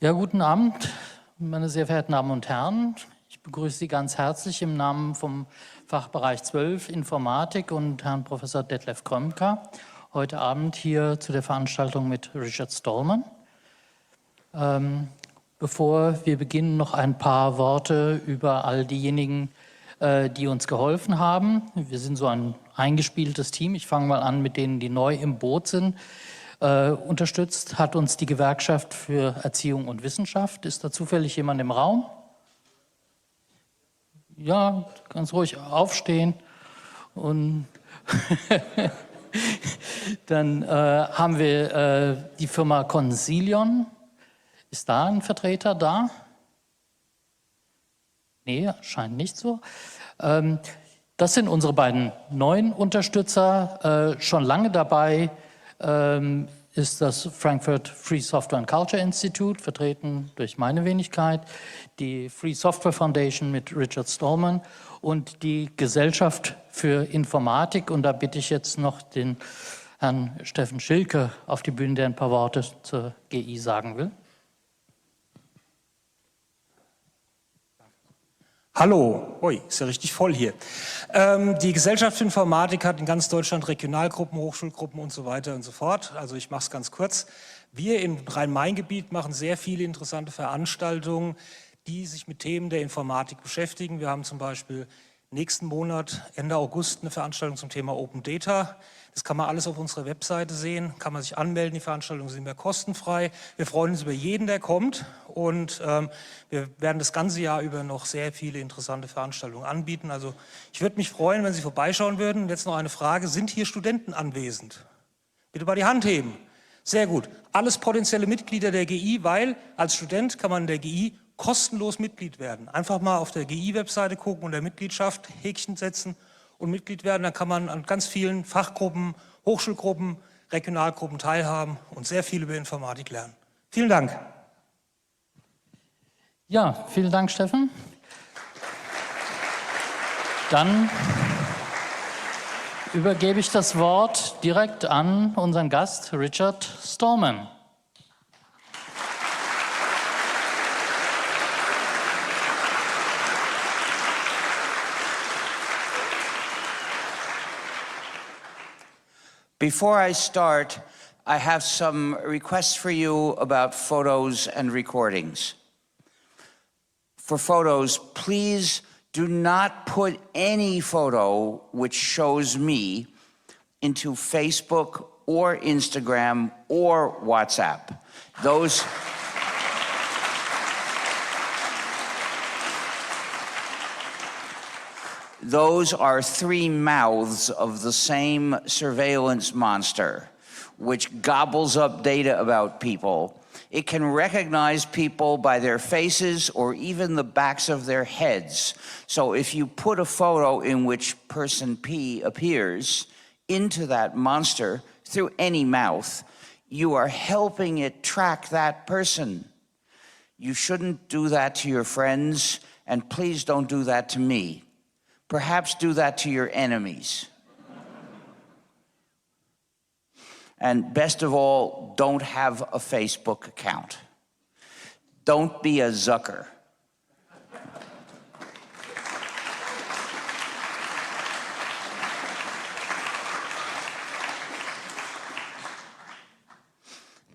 Ja, guten Abend, meine sehr verehrten Damen und Herren. Ich begrüße Sie ganz herzlich im Namen vom Fachbereich 12 Informatik und Herrn Professor Detlef Krömker heute Abend hier zu der Veranstaltung mit Richard Stallman. Bevor wir beginnen, noch ein paar Worte über all diejenigen, die uns geholfen haben. Wir sind so ein eingespieltes Team. Ich fange mal an mit denen, die neu im Boot sind. Unterstützt hat uns die Gewerkschaft für Erziehung und Wissenschaft. Ist da zufällig jemand im Raum? Ja, ganz ruhig aufstehen. Und dann haben wir die Firma Consilion. Ist da ein Vertreter da? Nee, scheint nicht so. Das sind unsere beiden neuen Unterstützer. Schon lange dabei ist das Frankfurt Free Software and Culture Institute, vertreten durch meine Wenigkeit, die Free Software Foundation mit Richard Stallman und die Gesellschaft für Informatik. Und da bitte ich jetzt noch den Herrn Steffen Schilke auf die Bühne, der ein paar Worte zur GI sagen will. Hallo, ui, ist ja richtig voll hier. Die Gesellschaft für Informatik hat in ganz Deutschland Regionalgruppen, Hochschulgruppen und so weiter und so fort. Also ich mache es ganz kurz. Wir im Rhein-Main-Gebiet machen sehr viele interessante Veranstaltungen, die sich mit Themen der Informatik beschäftigen. Wir haben zum Beispiel nächsten Monat, Ende August, eine Veranstaltung zum Thema Open Data. Das kann man alles auf unserer Webseite sehen, kann man sich anmelden, die Veranstaltungen sind mehr kostenfrei. Wir freuen uns über jeden, der kommt und wir werden das ganze Jahr über noch sehr viele interessante Veranstaltungen anbieten. Also ich würde mich freuen, wenn Sie vorbeischauen würden. Und jetzt noch eine Frage, sind hier Studenten anwesend? Bitte mal die Hand heben. Sehr gut. Alles potenzielle Mitglieder der GI, weil als Student kann man in der GI kostenlos Mitglied werden. Einfach mal auf der GI-Webseite gucken und der Mitgliedschaft Häkchen setzen und Mitglied werden. Dann kann man an ganz vielen Fachgruppen, Hochschulgruppen, Regionalgruppen teilhaben und sehr viel über Informatik lernen. Vielen Dank. Ja, vielen Dank, Steffen. Dann übergebe ich das Wort direkt an unseren Gast, Richard Stallman. Before I start, I have some requests for you about photos and recordings. For photos, please do not put any photo which shows me into Facebook or Instagram or WhatsApp. Those are three mouths of the same surveillance monster, which gobbles up data about people. It can recognize people by their faces or even the backs of their heads. So if you put a photo in which person P appears into that monster through any mouth, you are helping it track that person. You shouldn't do that to your friends, and please don't do that to me. Perhaps do that to your enemies. And best of all, don't have a Facebook account. Don't be a Zucker.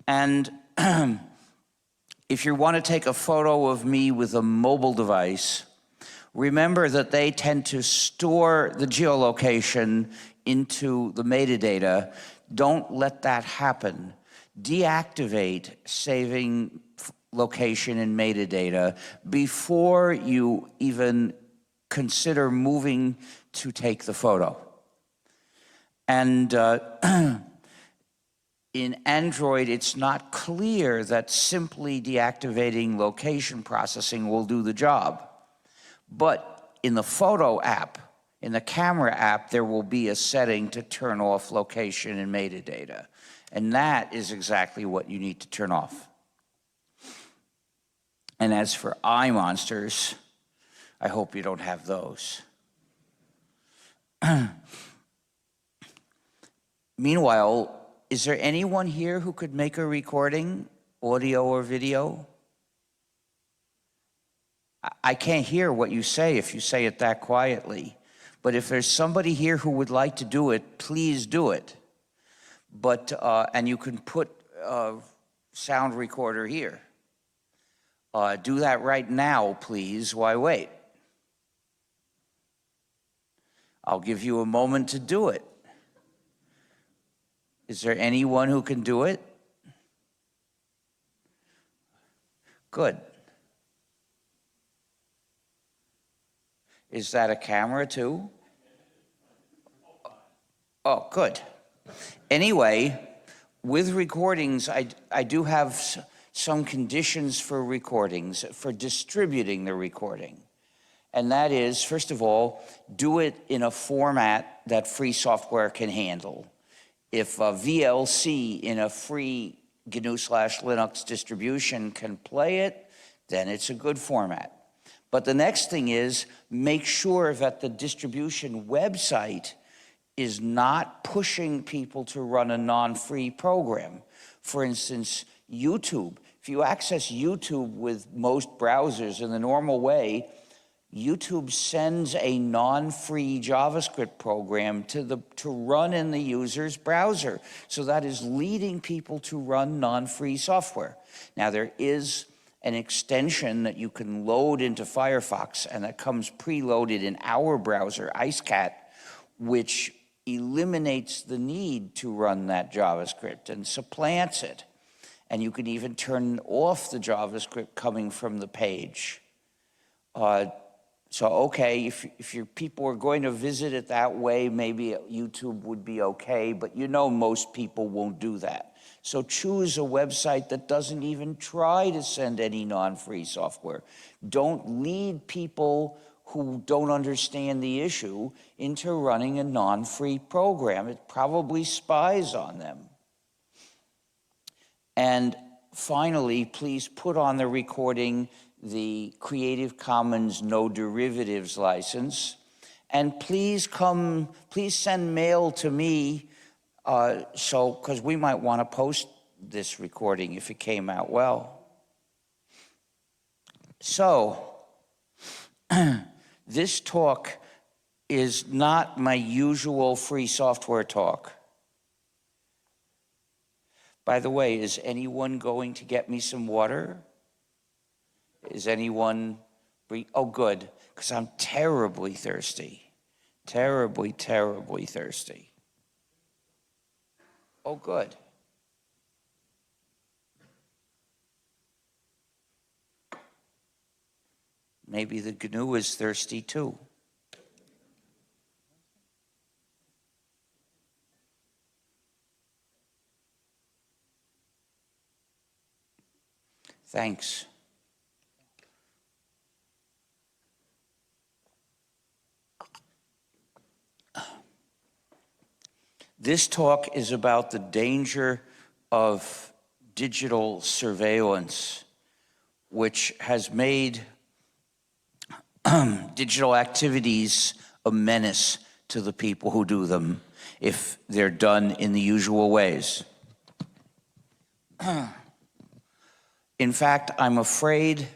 And if you want to take a photo of me with a mobile device, remember that they tend to store the geolocation into the metadata. Don't let that happen. Deactivate saving location in metadata before you even consider moving to take the photo. And in Android, it's not clear that simply deactivating location processing will do the job. But in the photo app, in the camera app, there will be a setting to turn off location and metadata. And that is exactly what you need to turn off. And as for eye monsters, I hope you don't have those. Meanwhile, is there anyone here who could make a recording, audio or video? I can't hear what you say if you say it that quietly. But if there's somebody here who would like to do it, please do it. But, and you can put a sound recorder here. Do that right now, please. Why wait? I'll give you a moment to do it. Is there anyone who can do it? Good. Is that a camera too? Oh, good. Anyway, with recordings, I do have some conditions for recordings, for distributing the recording. And that is, first of all, do it in a format that free software can handle. If a VLC in a free GNU/Linux distribution can play it, then it's a good format. But the next thing is, make sure that the distribution website is not pushing people to run a non-free program. For instance, YouTube. If you access YouTube with most browsers in the normal way, YouTube sends a non-free JavaScript program to run in the user's browser. So that is leading people to run non-free software. Now there is an extension that you can load into Firefox, and that comes preloaded in our browser, IceCat, which eliminates the need to run that JavaScript and supplants it. And you can even turn off the JavaScript coming from the page. So, okay, if your people are going to visit it that way, maybe YouTube would be okay, but you know most people won't do that. So choose a website that doesn't even try to send any non-free software. Don't lead people who don't understand the issue into running a non-free program. It probably spies on them. And finally, please put on the recording the Creative Commons No Derivatives license. And please send mail to me, because we might want to post this recording if it came out well. So, this talk is not my usual free software talk. By the way, is anyone going to get me some water? Is anyone, oh good, because I'm terribly thirsty. Terribly, terribly thirsty. Oh good. Maybe the GNU is thirsty too. Thanks. This talk is about the danger of digital surveillance, which has made digital activities a menace to the people who do them if they're done in the usual ways. In fact, I'm afraid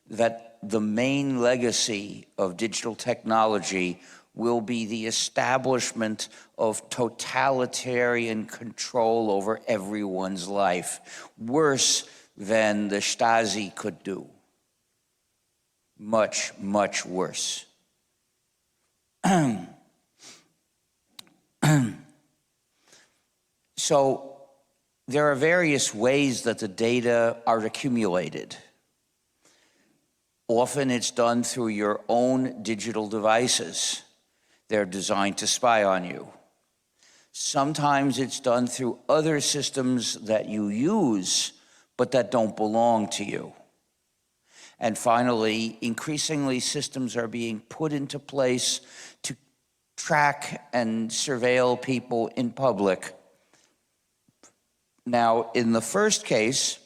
that the main legacy of digital technology will be the establishment of totalitarian control over everyone's life, worse than the Stasi could do. Much, much worse. So there are various ways that the data are accumulated. Often it's done through your own digital devices. They're designed to spy on you. Sometimes it's done through other systems that you use, but that don't belong to you. And finally, increasingly, systems are being put into place to track and surveil people in public. Now, in the first case,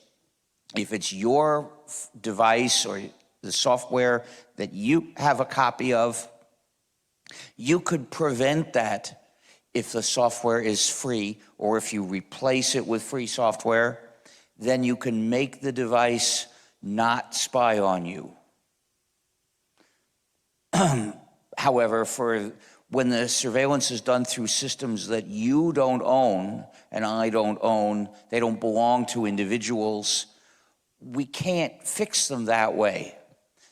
if it's your device or the software that you have a copy of, you could prevent that if the software is free, or if you replace it with free software, then you can make the device not spy on you. However, for when the surveillance is done through systems that you don't own and I don't own, they don't belong to individuals, we can't fix them that way.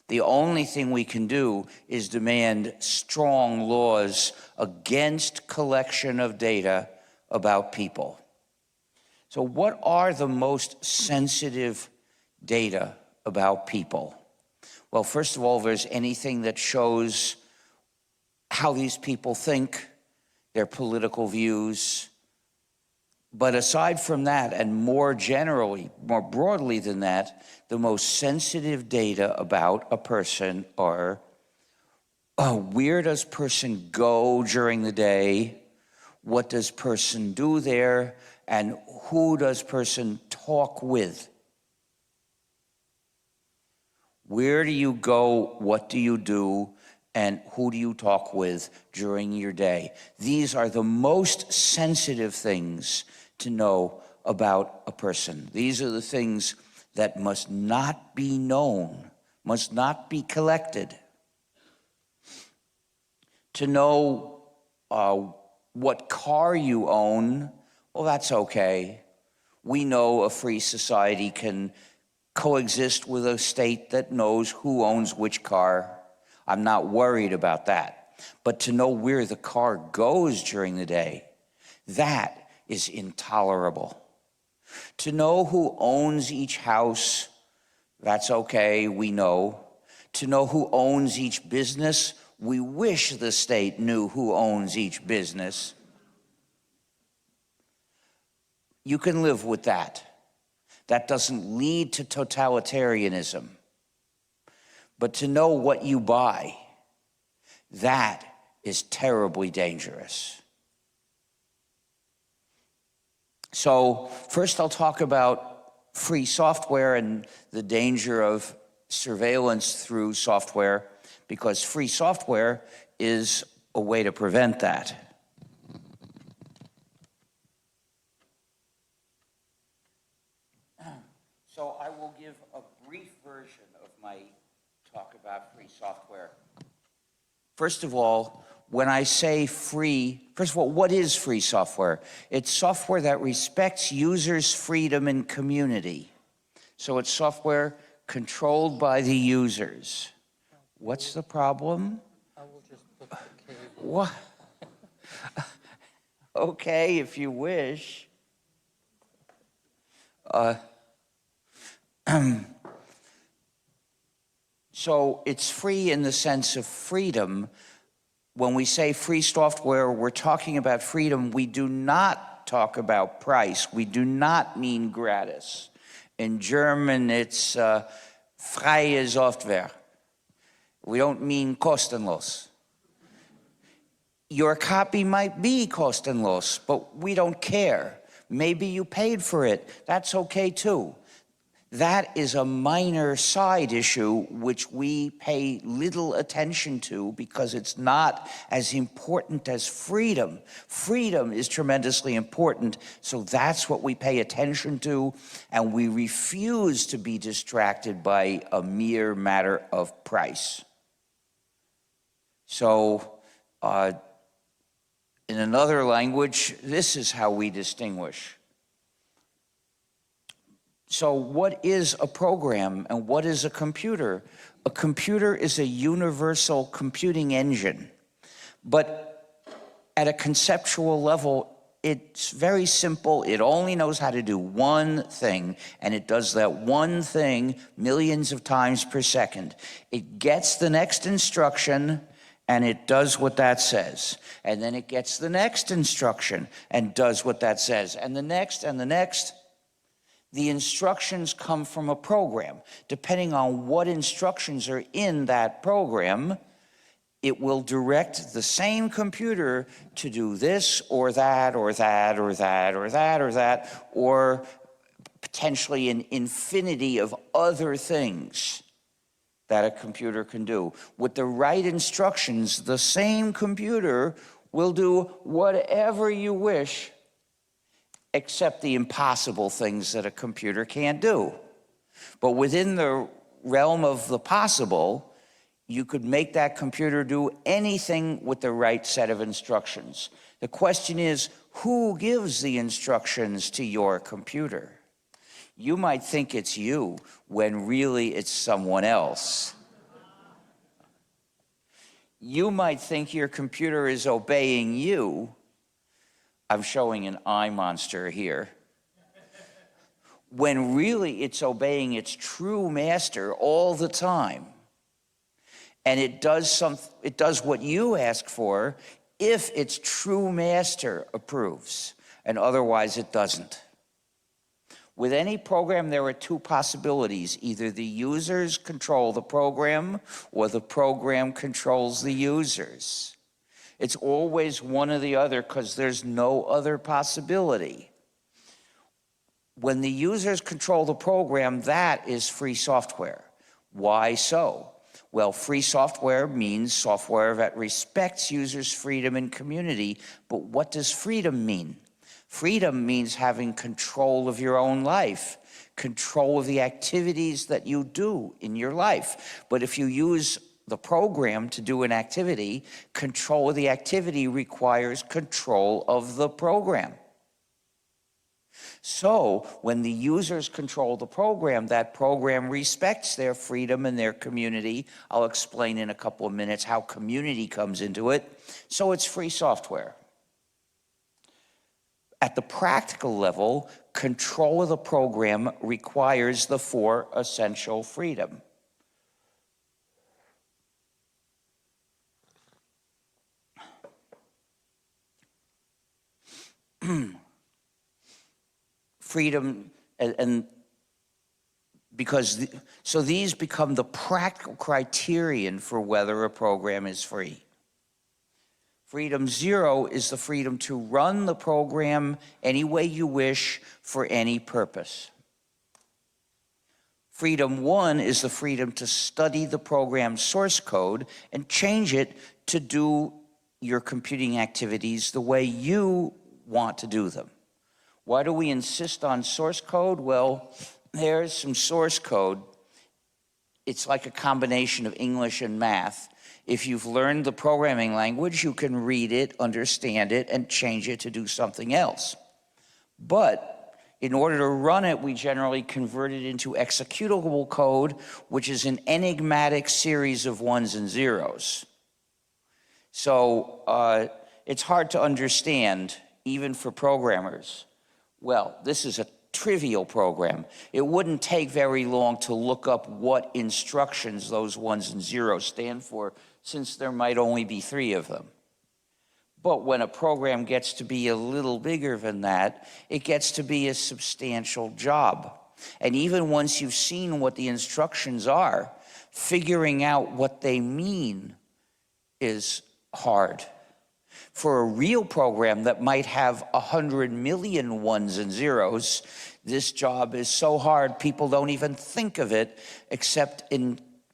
The only thing we can do is demand strong laws against collection of data about people. So what are the most sensitive data about people? Well, first of all, there's anything that shows how these people think, their political views. But aside from that, and more generally, more broadly than that, the most sensitive data about a person are where does person go during the day, what does person do there, and who does person talk with? Where do you go, what do you do, and who do you talk with during your day? These are the most sensitive things to know about a person. These are the things that must not be known, must not be collected. To know what car you own, well, that's okay. We know a free society can coexist with a state that knows who owns which car. I'm not worried about that. But to know where the car goes during the day, that is intolerable. To know who owns each house, that's okay, we know. To know who owns each business, we wish the state knew who owns each business. You can live with that. That doesn't lead to totalitarianism. But to know what you buy, that is terribly dangerous. So first I'll talk about free software and the danger of surveillance through software, because free software is a way to prevent that. So I will give a brief version of my talk about free software. First of all, when I say free, first of all, what is free software? It's software that respects users' freedom and community. So it's software controlled by the users. What's the problem? I will just put the cable. What? Okay, if you wish. So it's free in the sense of freedom. When we say free software, we're talking about freedom. We do not talk about price. We do not mean gratis. In German, it's freie Software. We don't mean kostenlos. Your copy might be kostenlos, but we don't care. Maybe you paid for it. That's okay too. That is a minor side issue which we pay little attention to because it's not as important as freedom. Freedom is tremendously important, so that's what we pay attention to, and we refuse to be distracted by a mere matter of price. So, in another language, this is how we distinguish. So what is a program and what is a computer? A computer is a universal computing engine, but at a conceptual level, it's very simple. It only knows how to do one thing, and it does that one thing millions of times per second. It gets the next instruction, and it does what that says. And then it gets the next instruction and does what that says. And the next and the next. The instructions come from a program. Depending on what instructions are in that program, it will direct the same computer to do this or that or that or that or that or that, or potentially an infinity of other things that a computer can do. With the right instructions, the same computer will do whatever you wish, except the impossible things that a computer can't do. But within the realm of the possible, you could make that computer do anything with the right set of instructions. The question is, who gives the instructions to your computer? You might think it's you when really it's someone else. You might think your computer is obeying you. I'm showing an eye monster here. When really it's obeying its true master all the time. And it does what you ask for if its true master approves, and otherwise it doesn't. With any program, there are two possibilities. Either the users control the program, or the program controls the users. It's always one or the other because there's no other possibility. When the users control the program, that is free software. Why so? Well, free software means software that respects users' freedom and community. But what does freedom mean? Freedom means having control of your own life, control of the activities that you do in your life. But if you use the program to do an activity, control of the activity requires control of the program. So when the users control the program, that program respects their freedom and their community. I'll explain in a couple of minutes how community comes into it. So it's free software. At the practical level, control of the program requires the four essential freedom. Freedom, and because, so these become the practical criterion for whether a program is free. Freedom 0 is the freedom to run the program any way you wish for any purpose. Freedom 1 is the freedom to study the program's source code and change it to do your computing activities the way you want to do them. Why do we insist on source code? Well, there's some source code. It's like a combination of English and math. If you've learned the programming language, you can read it, understand it, and change it to do something else. But in order to run it, we generally convert it into executable code, which is an enigmatic series of ones and zeros. So it's hard to understand, even for programmers. Well, this is a trivial program. It wouldn't take very long to look up what instructions those ones and zeros stand for, since there might only be 3 of them. But when a program gets to be a little bigger than that, it gets to be a substantial job. And even once you've seen what the instructions are, figuring out what they mean is hard. For a real program that might have 100 million ones and zeros, this job is so hard people don't even think of it except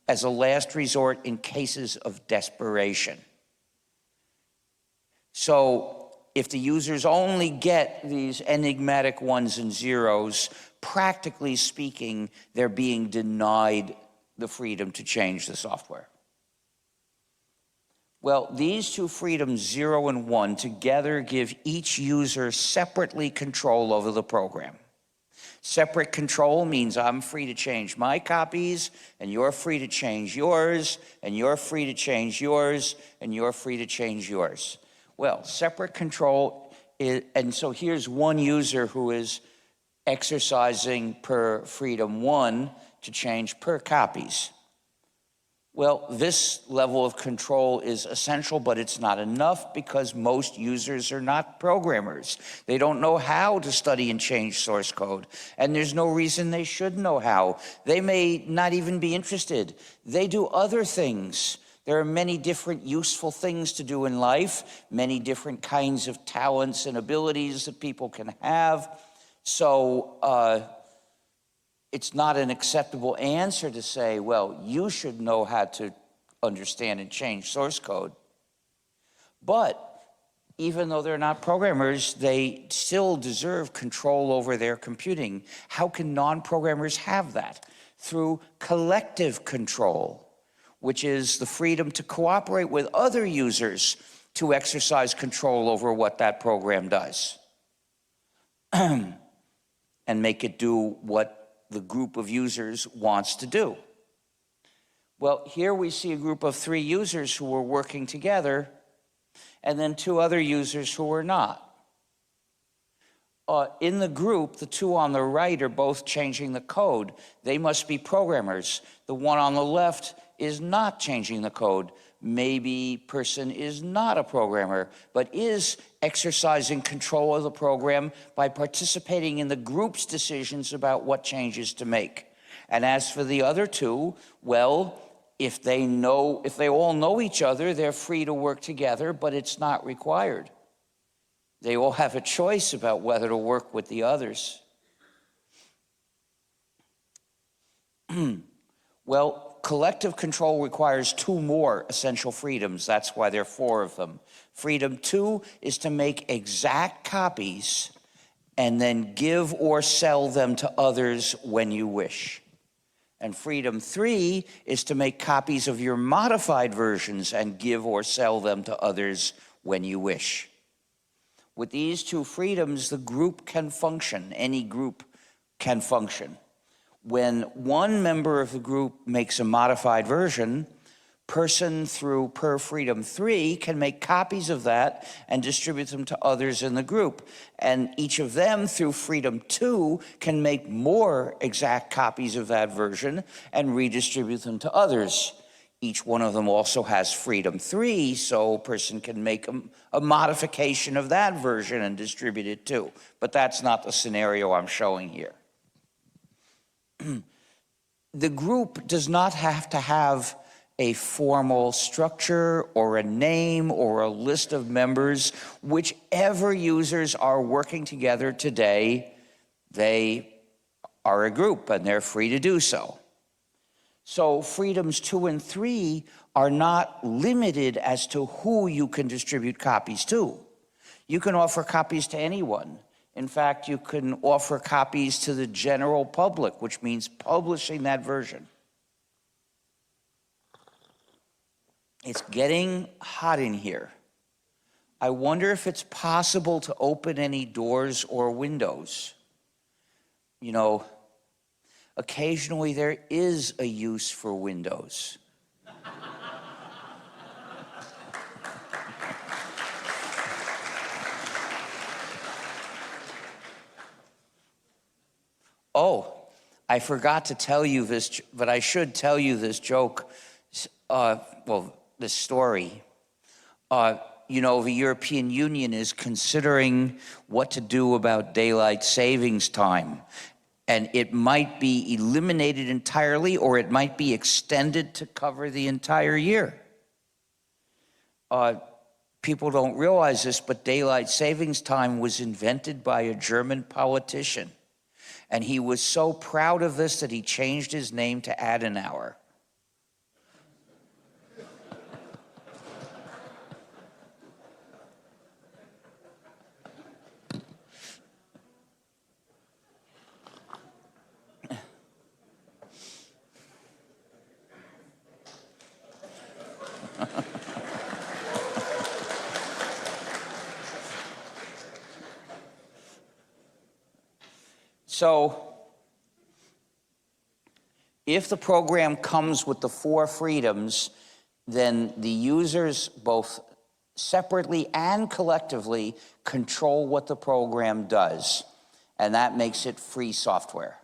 as a last resort in cases of desperation. So if the users only get these enigmatic ones and zeros, practically speaking, they're being denied the freedom to change the software. Well, these two freedoms, 0 and 1, together give each user separately control over the program. Separate control means I'm free to change my copies, and you're free to change yours, and you're free to change yours, and you're free to change yours. Well, separate control is, and so here's one user who is exercising per freedom 1 to change per copies. Well, this level of control is essential, but it's not enough because most users are not programmers. They don't know how to study and change source code, and there's no reason they should know how. They may not even be interested. They do other things. There are many different useful things to do in life, many different kinds of talents and abilities that people can have. So, it's not an acceptable answer to say, well, you should know how to understand and change source code. But even though they're not programmers, they still deserve control over their computing. How can non-programmers have that? Through collective control. which is the freedom to cooperate with other users to exercise control over what that program does and make it do what the group of users wants to do. Well, here we see a group of 3 users who were working together and then 2 other users who were not. In the group, the 2 on the right are both changing the code. They must be programmers. The one on the left is not changing the code. Maybe person is not a programmer, but is exercising control of the program by participating in the group's decisions about what changes to make. And as for the other 2, well, if they all know each other, they're free to work together, but it's not required. They all have a choice about whether to work with the others. Well, collective control requires 2 more essential freedoms. That's why there are 4 of them. Freedom 2 is to make exact copies and then give or sell them to others when you wish. And freedom 3 is to make copies of your modified versions and give or sell them to others when you wish. With these 2 freedoms, the group can function. Any group can function. When one member of the group makes a modified version, person through per freedom 3 can make copies of that and distribute them to others in the group. And each of them through freedom 2 can make more exact copies of that version and redistribute them to others. Each one of them also has freedom 3, so a person can make a modification of that version and distribute it too. But that's not the scenario I'm showing here. The group does not have to have a formal structure or a name or a list of members. Whichever users are working together today, they are a group and they're free to do so. So freedoms 2 and 3 are not limited as to who you can distribute copies to. You can offer copies to anyone. In fact, you can offer copies to the general public, which means publishing that version. It's getting hot in here. I wonder if it's possible to open any doors or windows. You know, occasionally there is a use for windows. Oh, I forgot to tell you this, but I should tell you this joke, this story. You know, the European Union is considering what to do about daylight savings time. And it might be eliminated entirely, or it might be extended to cover the entire year. People don't realize this, but daylight savings time was invented by a German politician. And he was so proud of this that he changed his name to Adenauer. So, if the program comes with the 4 freedoms, then the users, both separately and collectively, control what the program does. And that makes it free software.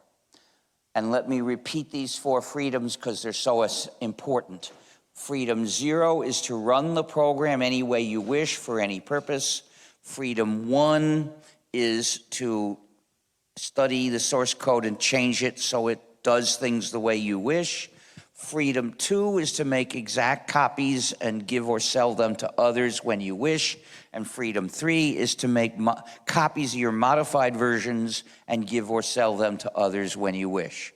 And let me repeat these 4 freedoms because they're so important. Freedom 0 is to run the program any way you wish for any purpose. Freedom 1 is to study the source code and change it so it does things the way you wish. Freedom 2 is to make exact copies and give or sell them to others when you wish. And freedom 3 is to make copies of your modified versions and give or sell them to others when you wish.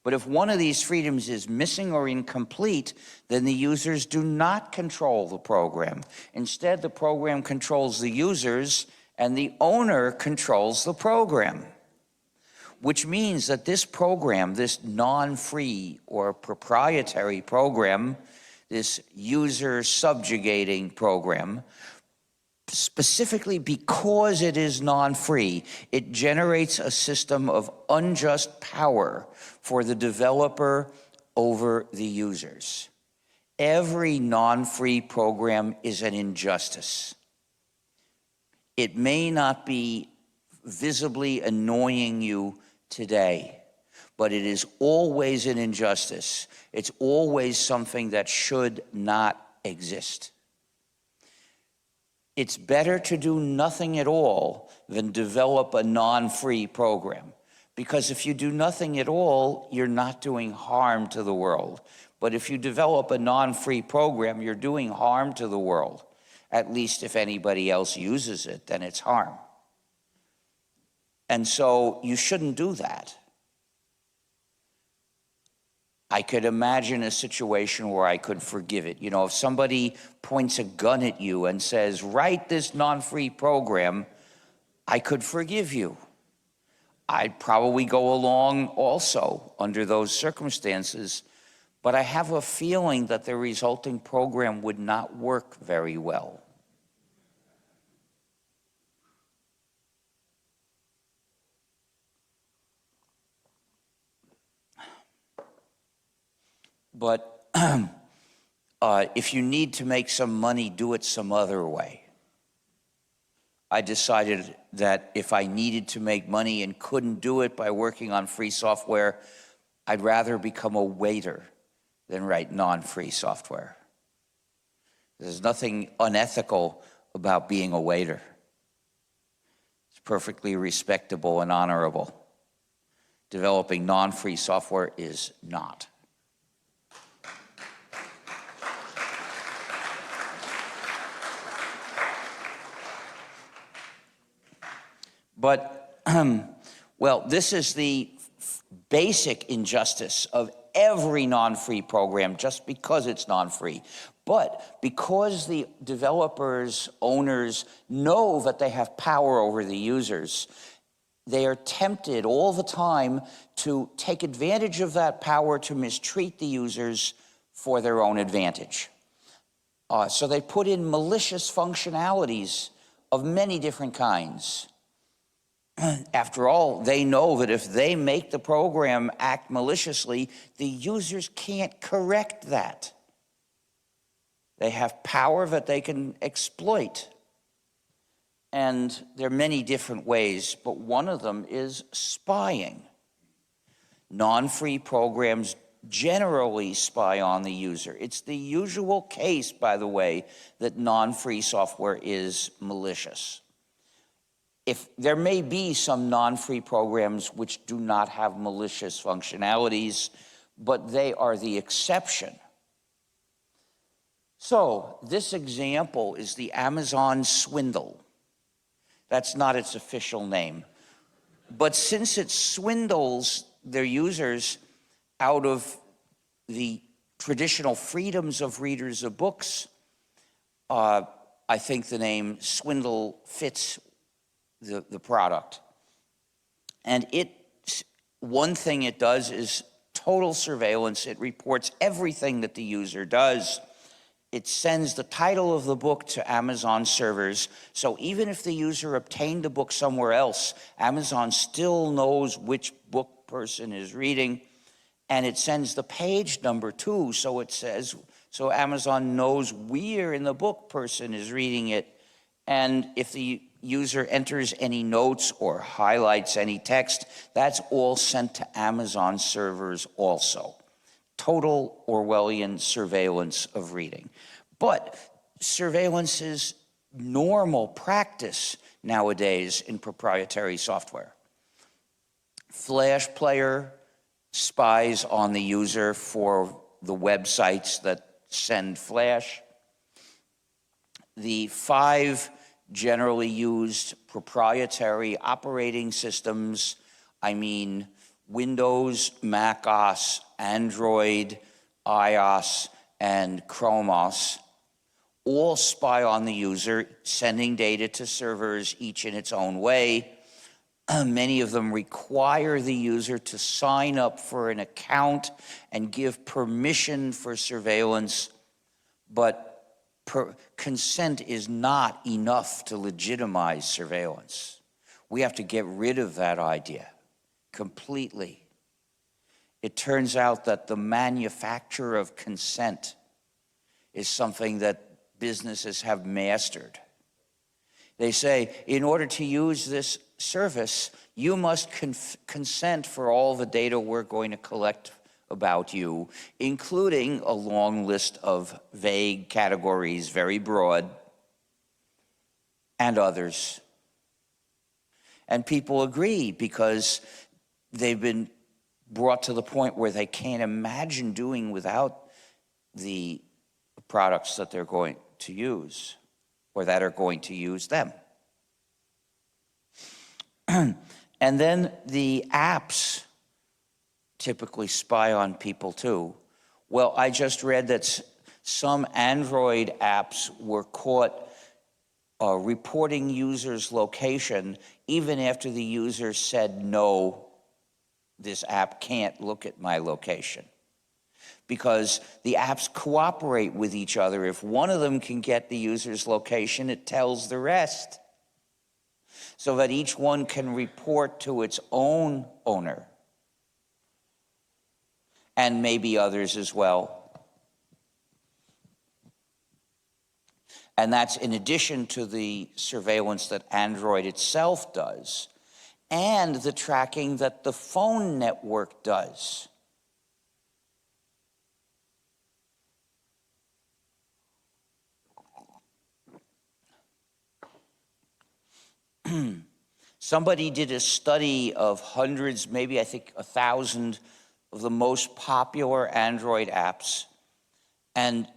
But if one of these freedoms is missing or incomplete, then the users do not control the program. Instead, the program controls the users and the owner controls the program. which means that this program, this non-free or proprietary program, this user subjugating program, specifically because it is non-free, it generates a system of unjust power for the developer over the users. Every non-free program is an injustice. It may not be visibly annoying you today, but it is always an injustice. It's always something that should not exist. It's better to do nothing at all than develop a non-free program. Because if you do nothing at all, you're not doing harm to the world. But if you develop a non-free program, you're doing harm to the world. At least if anybody else uses it, then it's harm. And so you shouldn't do that. I could imagine a situation where I could forgive it. You know, if somebody points a gun at you and says, write this non-free program, I could forgive you. I'd probably go along also under those circumstances, but I have a feeling that the resulting program would not work very well. But if you need to make some money, do it some other way. I decided that if I needed to make money and couldn't do it by working on free software, I'd rather become a waiter than write non-free software. There's nothing unethical about being a waiter. It's perfectly respectable and honorable. Developing non-free software is not. But, well, this is the basic injustice of every non-free program just because it's non-free. But because the developers, owners know that they have power over the users, they are tempted all the time to take advantage of that power to mistreat the users for their own advantage. So they put in malicious functionalities of many different kinds. After all, they know that if they make the program act maliciously, the users can't correct that. They have power that they can exploit. And there are many different ways, but one of them is spying. Non-free programs generally spy on the user. It's the usual case, by the way, that non-free software is malicious. If there may be some non-free programs which do not have malicious functionalities, but they are the exception. So this example is the Amazon swindle. That's not its official name. But since it swindles their users out of the traditional freedoms of readers of books, I think the name swindle fits the product. And one thing it does is total surveillance. It reports everything that the user does. It sends the title of the book to Amazon servers. So even if the user obtained the book somewhere else, Amazon still knows which book person is reading. And it sends the page number too, so Amazon knows where in the book person is reading it. And if the user enters any notes or highlights any text, that's all sent to Amazon servers also. Total Orwellian surveillance of reading. But surveillance is normal practice nowadays in proprietary software. Flash Player spies on the user for the websites that send Flash. The 5 generally used proprietary operating systems, I mean Windows, Mac OS, Android, iOS, and Chrome OS, all spy on the user, sending data to servers, each in its own way. Many of them require the user to sign up for an account and give permission for surveillance, but consent is not enough to legitimize surveillance. We have to get rid of that idea completely. It turns out that the manufacture of consent is something that businesses have mastered. They say, in order to use this service, you must consent for all the data we're going to collect about you, including a long list of vague categories, very broad, and others. And people agree because they've been brought to the point where they can't imagine doing without the products that they're going to use or that are going to use them. And then the apps typically spy on people too. Well, I just read that some Android apps were caught reporting users' location even after the user said, no, this app can't look at my location. Because the apps cooperate with each other. If one of them can get the user's location, it tells the rest, so that each one can report to its own owner, and maybe others as well. And that's in addition to the surveillance that Android itself does, and the tracking that the phone network does. Somebody did a study of hundreds, maybe I think 1,000 of the most popular Android apps, and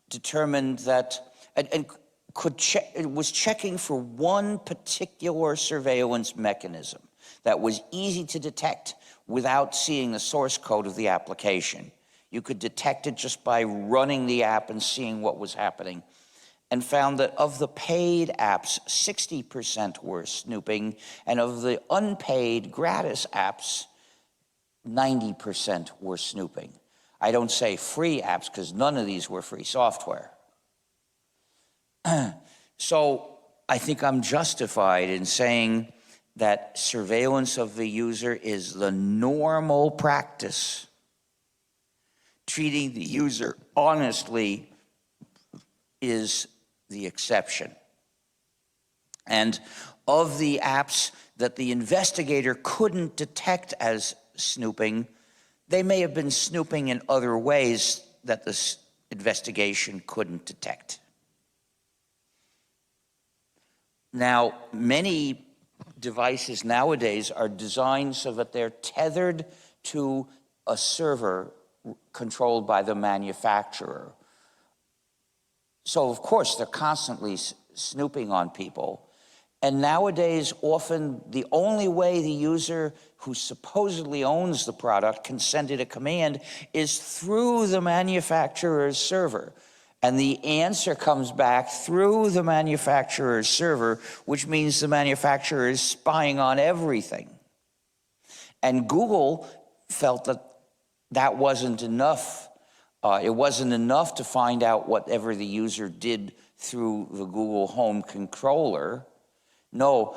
determined that, it was checking for one particular surveillance mechanism that was easy to detect without seeing the source code of the application. You could detect it just by running the app and seeing what was happening, and found that of the paid apps, 60% were snooping, and of the unpaid gratis apps, 90% were snooping. I don't say free apps because none of these were free software. So I think I'm justified in saying that surveillance of the user is the normal practice. Treating the user honestly is the exception. And of the apps that the investigator couldn't detect as snooping, they may have been snooping in other ways that this investigation couldn't detect. Now, many devices nowadays are designed so that they're tethered to a server controlled by the manufacturer. So, of course, they're constantly snooping on people. And nowadays, often the only way the user who supposedly owns the product can send it a command is through the manufacturer's server. And the answer comes back through the manufacturer's server, which means the manufacturer is spying on everything. And Google felt that that wasn't enough. It wasn't enough to find out whatever the user did through the Google Home controller. No,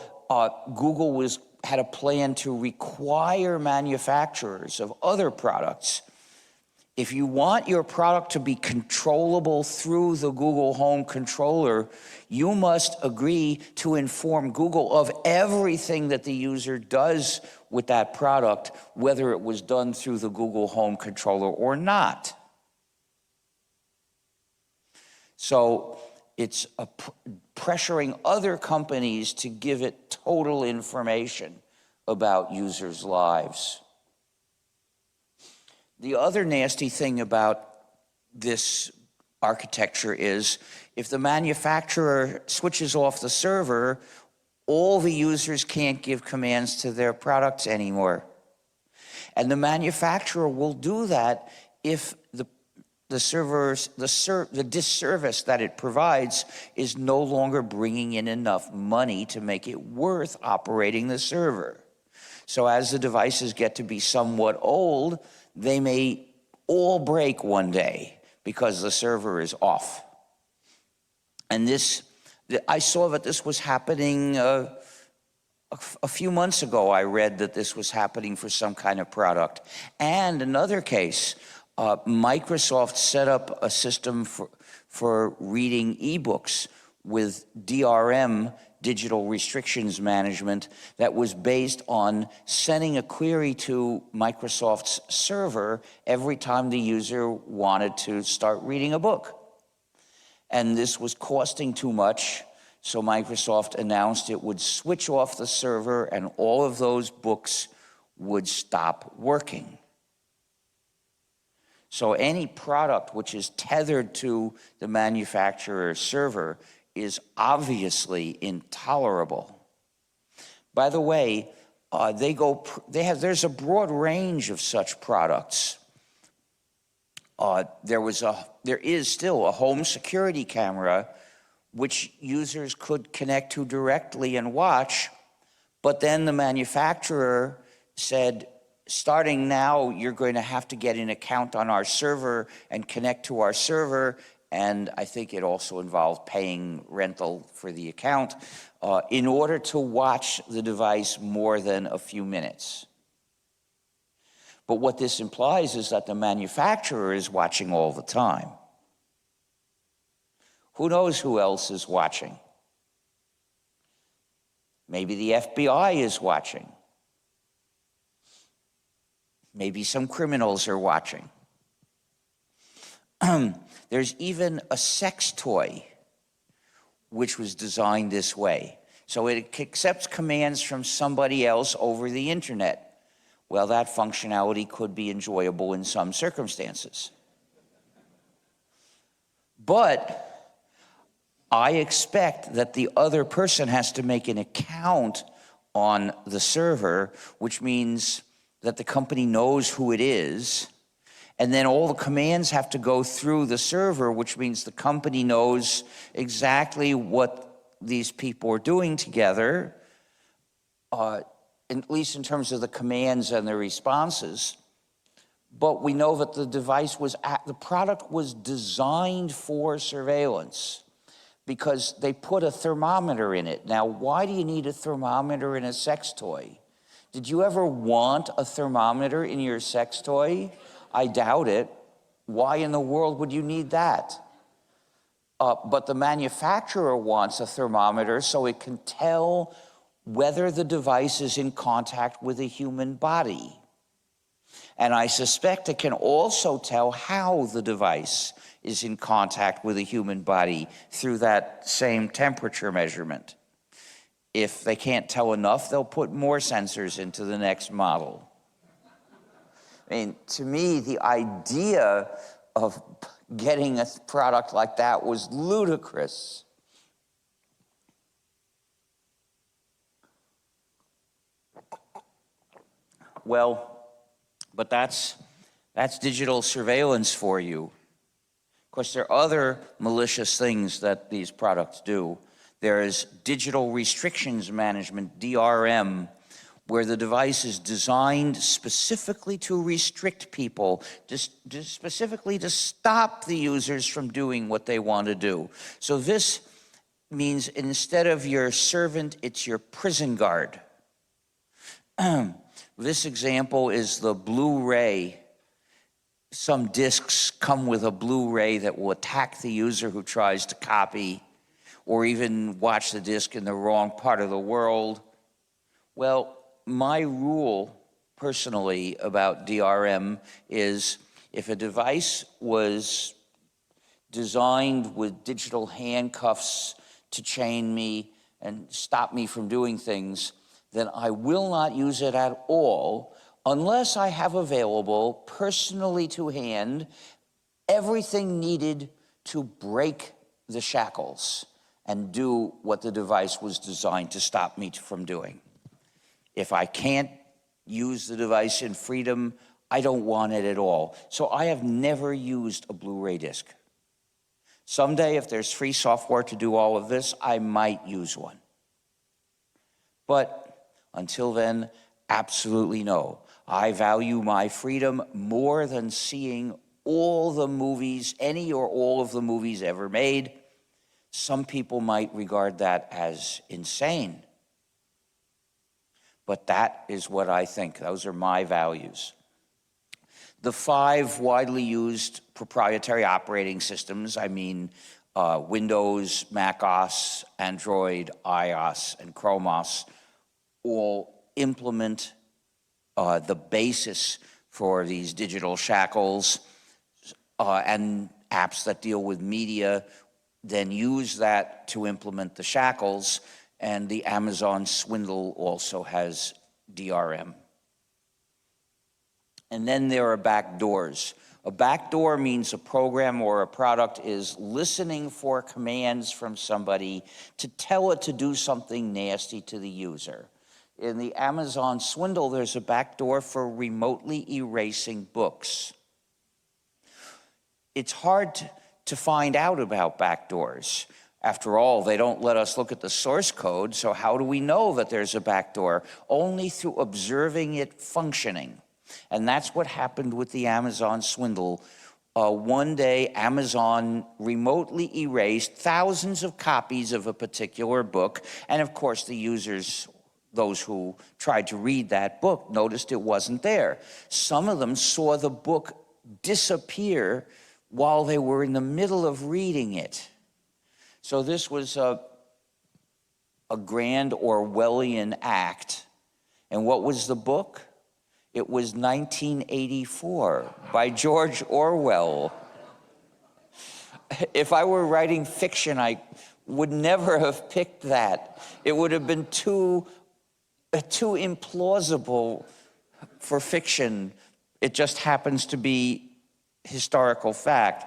Google had a plan to require manufacturers of other products, if you want your product to be controllable through the Google Home controller, you must agree to inform Google of everything that the user does with that product, whether it was done through the Google Home controller or not. So it's pressuring other companies to give it total information about users' lives. The other nasty thing about this architecture is if the manufacturer switches off the server, all the users can't give commands to their products anymore. And the manufacturer will do that if the disservice that it provides is no longer bringing in enough money to make it worth operating the server. So as the devices get to be somewhat old, they may all break one day because the server is off. And I saw that this was happening a few months ago. I read that this was happening for some kind of product. And another case, Microsoft set up a system for reading ebooks with DRM, digital restrictions management, that was based on sending a query to Microsoft's server every time the user wanted to start reading a book. And this was costing too much, so Microsoft announced it would switch off the server and all of those books would stop working. So any product which is tethered to the manufacturer's server is obviously intolerable. By the way, there's a broad range of such products. There is still a home security camera which users could connect to directly and watch, but then the manufacturer said, starting now, you're going to have to get an account on our server and connect to our server. And I think it also involved paying rental for the account in order to watch the device more than a few minutes. But what this implies is that the manufacturer is watching all the time. Who knows who else is watching? Maybe the FBI is watching. Maybe some criminals are watching. There's even a sex toy which was designed this way. So it accepts commands from somebody else over the internet. Well, that functionality could be enjoyable in some circumstances. But I expect that the other person has to make an account on the server, which means that the company knows who it is. And then all the commands have to go through the server, which means the company knows exactly what these people are doing together, at least in terms of the commands and the responses. But we know that the product was designed for surveillance because they put a thermometer in it. Now, why do you need a thermometer in a sex toy? Did you ever want a thermometer in your sex toy? I doubt it. Why in the world would you need that? But the manufacturer wants a thermometer so it can tell whether the device is in contact with a human body. And I suspect it can also tell how the device is in contact with a human body through that same temperature measurement. If they can't tell enough, they'll put more sensors into the next model. I mean, to me, the idea of getting a product like that was ludicrous. Well, but that's digital surveillance for you. Of course, there are other malicious things that these products do. There is digital restrictions management, DRM, where the device is designed specifically to restrict people, specifically to stop the users from doing what they want to do. So this means instead of your servant, it's your prison guard. This example is the Blu-ray. Some discs come with a Blu-ray that will attack the user who tries to copy or even watch the disc in the wrong part of the world. Well, my rule personally about DRM is if a device was designed with digital handcuffs to chain me and stop me from doing things, then I will not use it at all unless I have available, personally to hand, everything needed to break the shackles and do what the device was designed to stop me from doing. If I can't use the device in freedom, I don't want it at all. So I have never used a Blu-ray disc. Someday, if there's free software to do all of this, I might use one. But until then, Absolutely no. I value my freedom more than seeing all the movies, any or all of the movies ever made. Some people might regard that as insane. But that is what I think. Those are my values. The 5 widely used proprietary operating systems, I mean Windows, Mac OS, Android, iOS, and Chrome OS, all implement the basis for these digital shackles, and apps that deal with media then use that to implement the shackles, and the Amazon swindle also has DRM. And then there are backdoors. A backdoor means a program or a product is listening for commands from somebody to tell it to do something nasty to the user. In the Amazon swindle, there's a backdoor for remotely erasing books. It's hard to find out about backdoors. After all, they don't let us look at the source code, so how do we know that there's a backdoor? Only through observing it functioning. And that's what happened with the Amazon swindle. One day, Amazon remotely erased thousands of copies of a particular book, and of course the users, those who tried to read that book, noticed it wasn't there. Some of them saw the book disappear while they were in the middle of reading it. So this was a grand Orwellian act. And what was the book? It was 1984 by George Orwell. If I were writing fiction, I would never have picked that. It would have been too implausible for fiction. It just happens to be historical fact.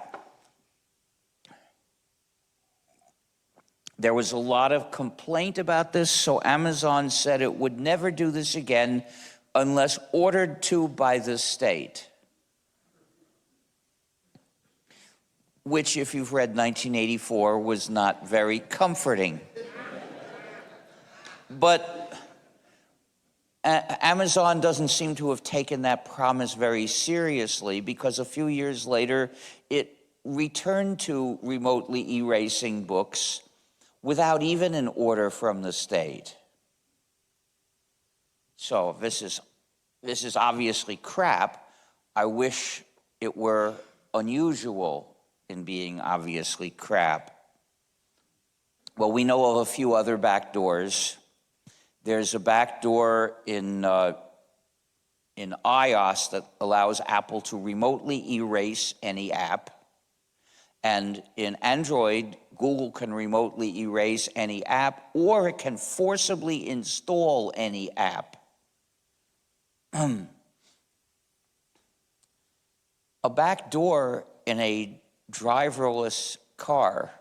There was a lot of complaint about this, so Amazon said it would never do this again unless ordered to by the state. Which, if you've read 1984, was not very comforting. But Amazon doesn't seem to have taken that promise very seriously, because a few years later, it returned to remotely erasing books without even an order from the state. So this is obviously crap. I wish it were unusual in being obviously crap. Well, we know of a few other backdoors. There's a backdoor in iOS that allows Apple to remotely erase any app. And in Android, Google can remotely erase any app, or it can forcibly install any app. A backdoor in a driverless car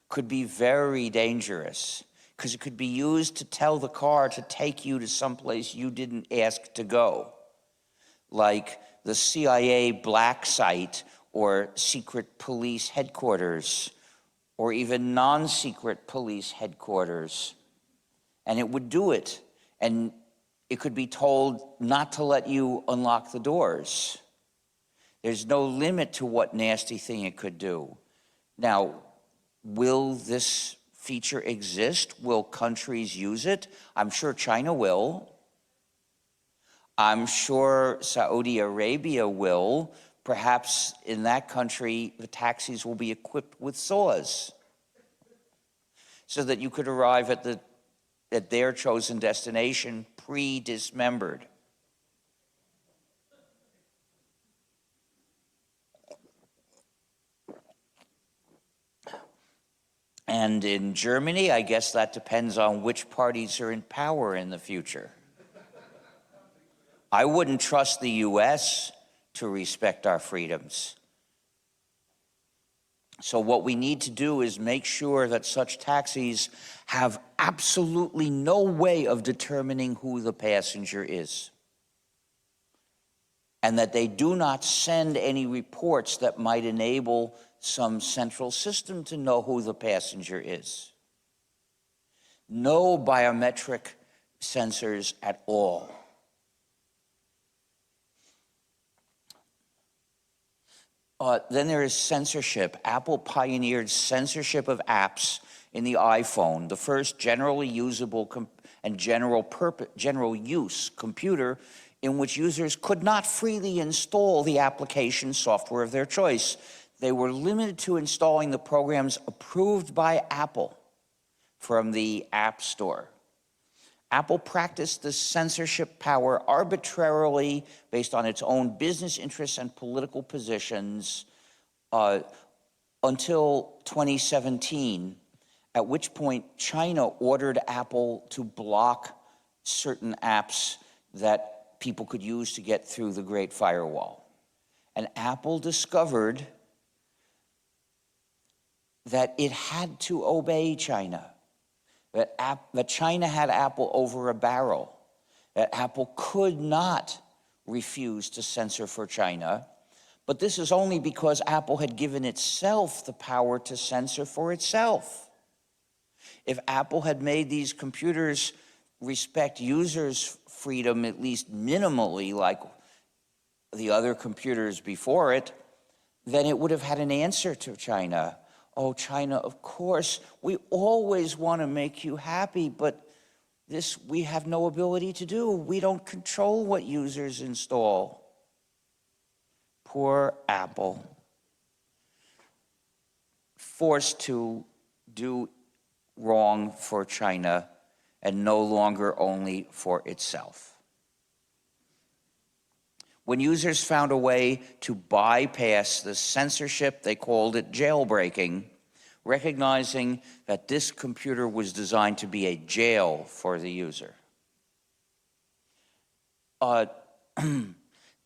could be very dangerous, because it could be used to tell the car to take you to someplace you didn't ask to go, like the CIA black site or secret police headquarters, or even non-secret police headquarters. And it would do it, and it could be told not to let you unlock the doors. There's no limit to what nasty thing it could do. Now, will this feature exist? Will countries use it? I'm sure China will. I'm sure Saudi Arabia will. Perhaps in that country, the taxis will be equipped with saws so that you could arrive at their chosen destination pre-dismembered. And in Germany, I guess that depends on which parties are in power in the future. I wouldn't trust the US to respect our freedoms. So what we need to do is make sure that such taxis have absolutely no way of determining who the passenger is, and that they do not send any reports that might enable some central system to know who the passenger is. No biometric censors at all. Then there is censorship. Apple pioneered censorship of apps in the iPhone, the first generally usable and general use computer in which users could not freely install the application software of their choice. They were limited to installing the programs approved by Apple from the App Store. Apple practiced this censorship power arbitrarily based on its own business interests and political positions until 2017, at which point China ordered Apple to block certain apps that people could use to get through the Great Firewall. And Apple discovered that it had to obey China. That China had Apple over a barrel, that Apple could not refuse to censor for China, but this is only because Apple had given itself the power to censor for itself. If Apple had made these computers respect users' freedom, at least minimally, like the other computers before it, then it would have had an answer to China. Oh, China, of course, we always want to make you happy, but this we have no ability to do. We don't control what users install. Poor Apple. Forced to do wrong for China and no longer only for itself. When users found a way to bypass the censorship, they called it jailbreaking, recognizing that this computer was designed to be a jail for the user.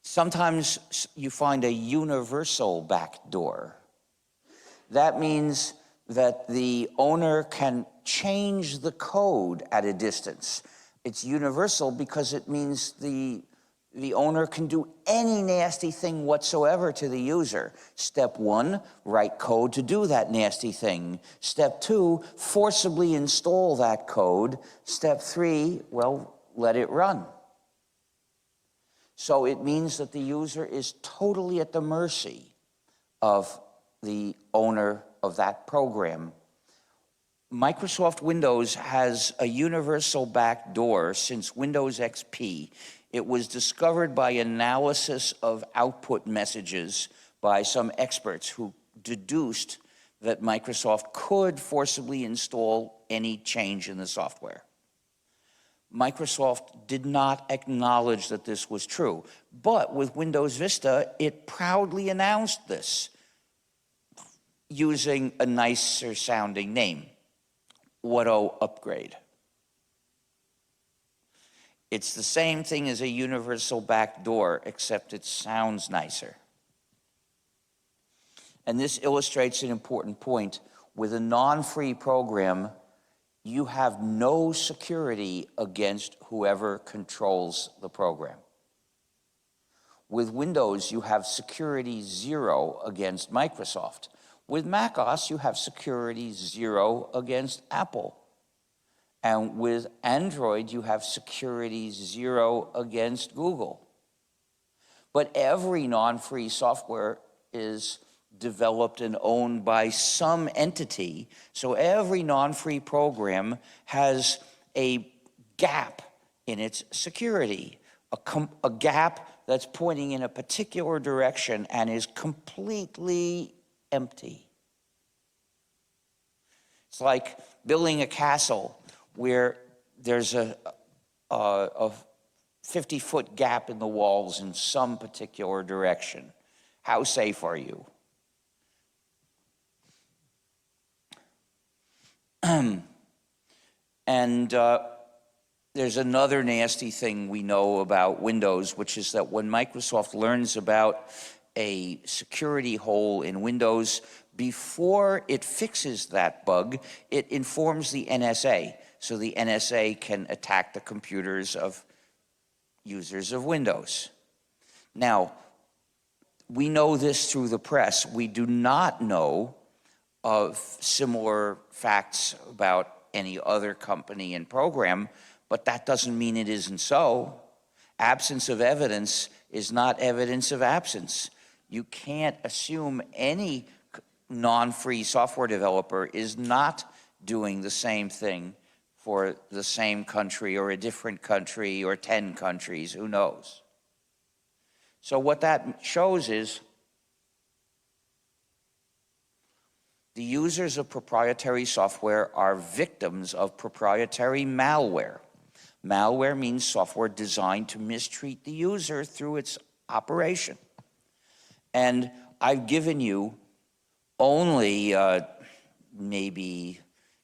Sometimes you find a universal backdoor. That means that the owner can change the code at a distance. It's universal because it means the owner can do any nasty thing whatsoever to the user. Step 1, write code to do that nasty thing. Step 2, forcibly install that code. Step 3, well, let it run. So it means that the user is totally at the mercy of the owner of that program. Microsoft Windows has a universal backdoor since Windows XP. It was discovered by analysis of output messages by some experts who deduced that Microsoft could forcibly install any change in the software. Microsoft did not acknowledge that this was true, but with Windows Vista, it proudly announced this using a nicer sounding name, Auto Upgrade. It's the same thing as a universal backdoor, except it sounds nicer. And this illustrates an important point. With a non-free program, you have no security against whoever controls the program. With Windows, you have security 0 against Microsoft. With macOS, you have security 0 against Apple. And with Android, you have security 0 against Google. But every non-free software is developed and owned by some entity, so every non-free program has a gap in its security, a gap that's pointing in a particular direction and is completely empty. It's like building a castle where there's a 50-foot gap in the walls in some particular direction. How safe are you? And there's another nasty thing we know about Windows, which is that when Microsoft learns about a security hole in Windows, before it fixes that bug, it informs the NSA. So the NSA can attack the computers of users of Windows. Now, we know this through the press. We do not know of similar facts about any other company and program, but that doesn't mean it isn't so. Absence of evidence is not evidence of absence. You can't assume any non-free software developer is not doing the same thing for the same country or a different country or 10 countries, who knows? So what that shows is the users of proprietary software are victims of proprietary malware. Malware means software designed to mistreat the user through its operation. And I've given you only maybe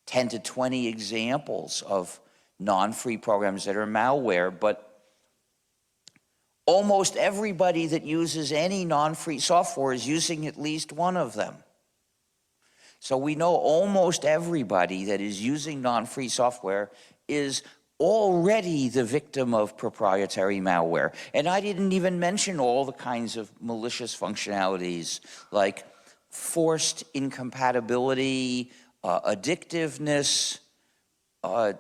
10 to 20 examples of non-free programs that are malware, but almost everybody that uses any non-free software is using at least one of them. So we know almost everybody that is using non-free software is already the victim of proprietary malware. And I didn't even mention all the kinds of malicious functionalities like forced incompatibility, addictiveness. There's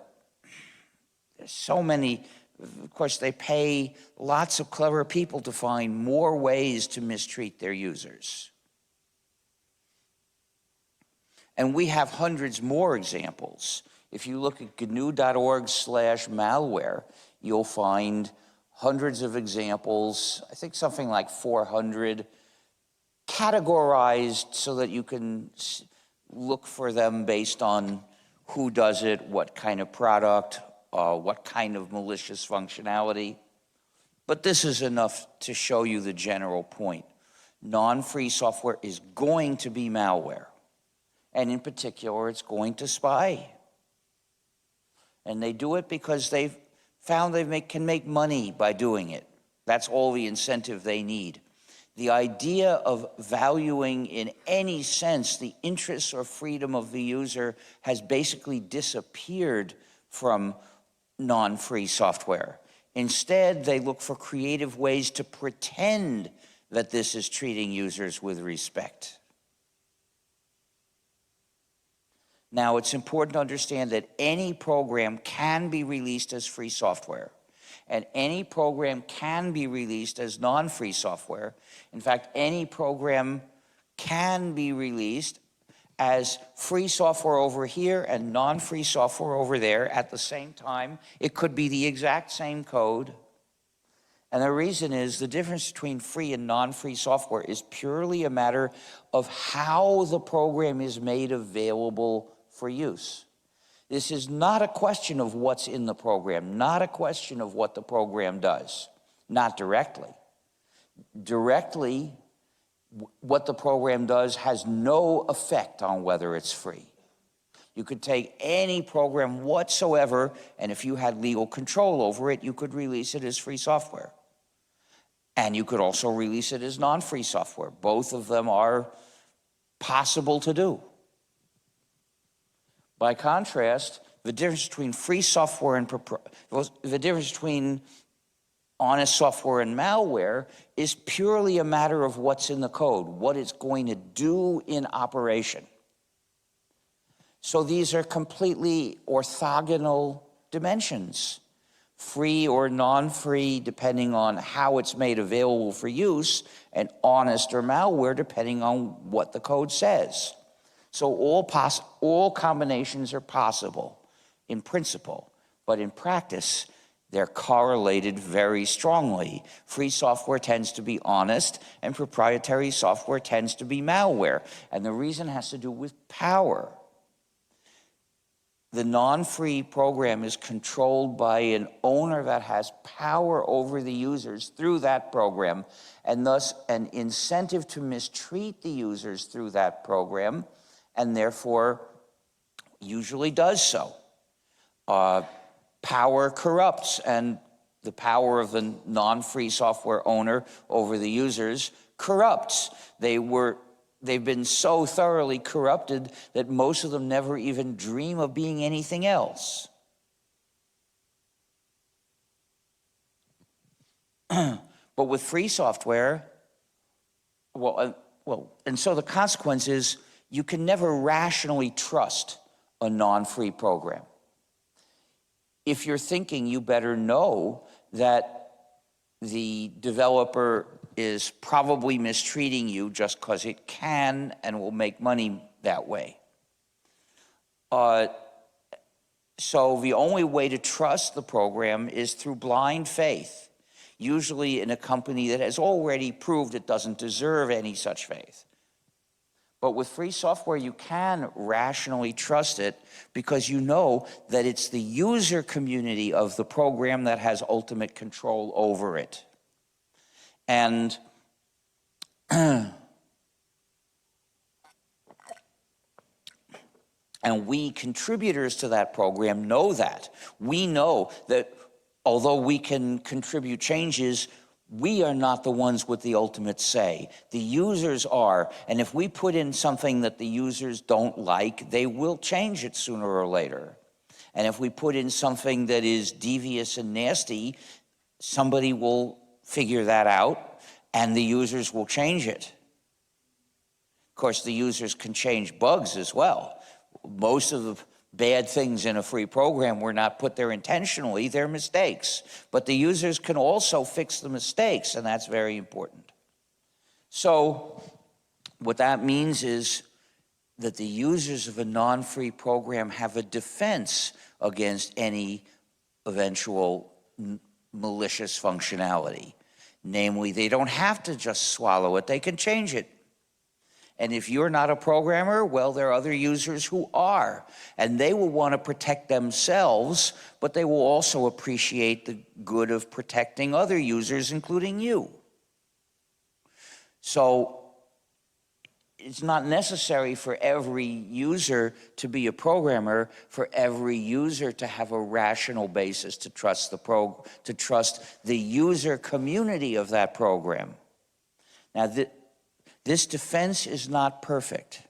so many. Of course, they pay lots of clever people to find more ways to mistreat their users. And we have hundreds more examples. If you look at GNU.org/malware, you'll find hundreds of examples, I think something like 400, categorized so that you can look for them based on who does it, what kind of product, what kind of malicious functionality. But this is enough to show you the general point. Non-free software is going to be malware. And in particular, it's going to spy. And they do it because they've found they can make money by doing it. That's all the incentive they need. The idea of valuing in any sense the interests or freedom of the user has basically disappeared from non-free software. Instead, they look for creative ways to pretend that this is treating users with respect. Now, it's important to understand that any program can be released as free software, and any program can be released as non-free software. In fact, any program can be released as free software over here and non-free software over there at the same time. It could be the exact same code. And the reason is the difference between free and non-free software is purely a matter of how the program is made available for use. This is not a question of what's in the program, not a question of what the program does, not directly. Directly, what the program does has no effect on whether it's free. You could take any program whatsoever, and if you had legal control over it, you could release it as free software. And you could also release it as non-free software. Both of them are possible to do. By contrast, the difference between free software and the difference between honest software and malware is purely a matter of what's in the code, what it's going to do in operation. So these are completely orthogonal dimensions, free or non-free depending on how it's made available for use, and honest or malware depending on what the code says. So all combinations are possible in principle, but in practice, they're correlated very strongly. Free software tends to be honest, and proprietary software tends to be malware. And the reason has to do with power. The non-free program is controlled by an owner that has power over the users through that program, and thus an incentive to mistreat the users through that program, and therefore usually does so. Power corrupts, and the power of the non-free software owner over the users corrupts. They've been so thoroughly corrupted that most of them never even dream of being anything else. But with free software, and so the consequence is you can never rationally trust a non-free program. if you're thinking, you better know that the developer is probably mistreating you just because it can and will make money that way. So the only way to trust the program is through blind faith, usually in a company that has already proved it doesn't deserve any such faith. But with free software, you can rationally trust it because you know that it's the user community of the program that has ultimate control over it. And and we contributors to that program know that. We know that although we can contribute changes, we are not the ones with the ultimate say. The users are, and if we put in something that the users don't like, they will change it sooner or later. And if we put in something that is devious and nasty, somebody will figure that out, and the users will change it. Of course, the users can change bugs as well. Most of the bad things in a free program were not put there intentionally, they're mistakes. But the users can also fix the mistakes, and that's very important. So what that means is that the users of a non-free program have a defense against any eventual malicious functionality. Namely, they don't have to just swallow it, they can change it. And if you're not a programmer, well, there are other users who are. And they will want to protect themselves, but they will also appreciate the good of protecting other users, including you. So it's not necessary for every user to be a programmer, for every user to have a rational basis to trust the user community of that program. Now, this defense is not perfect.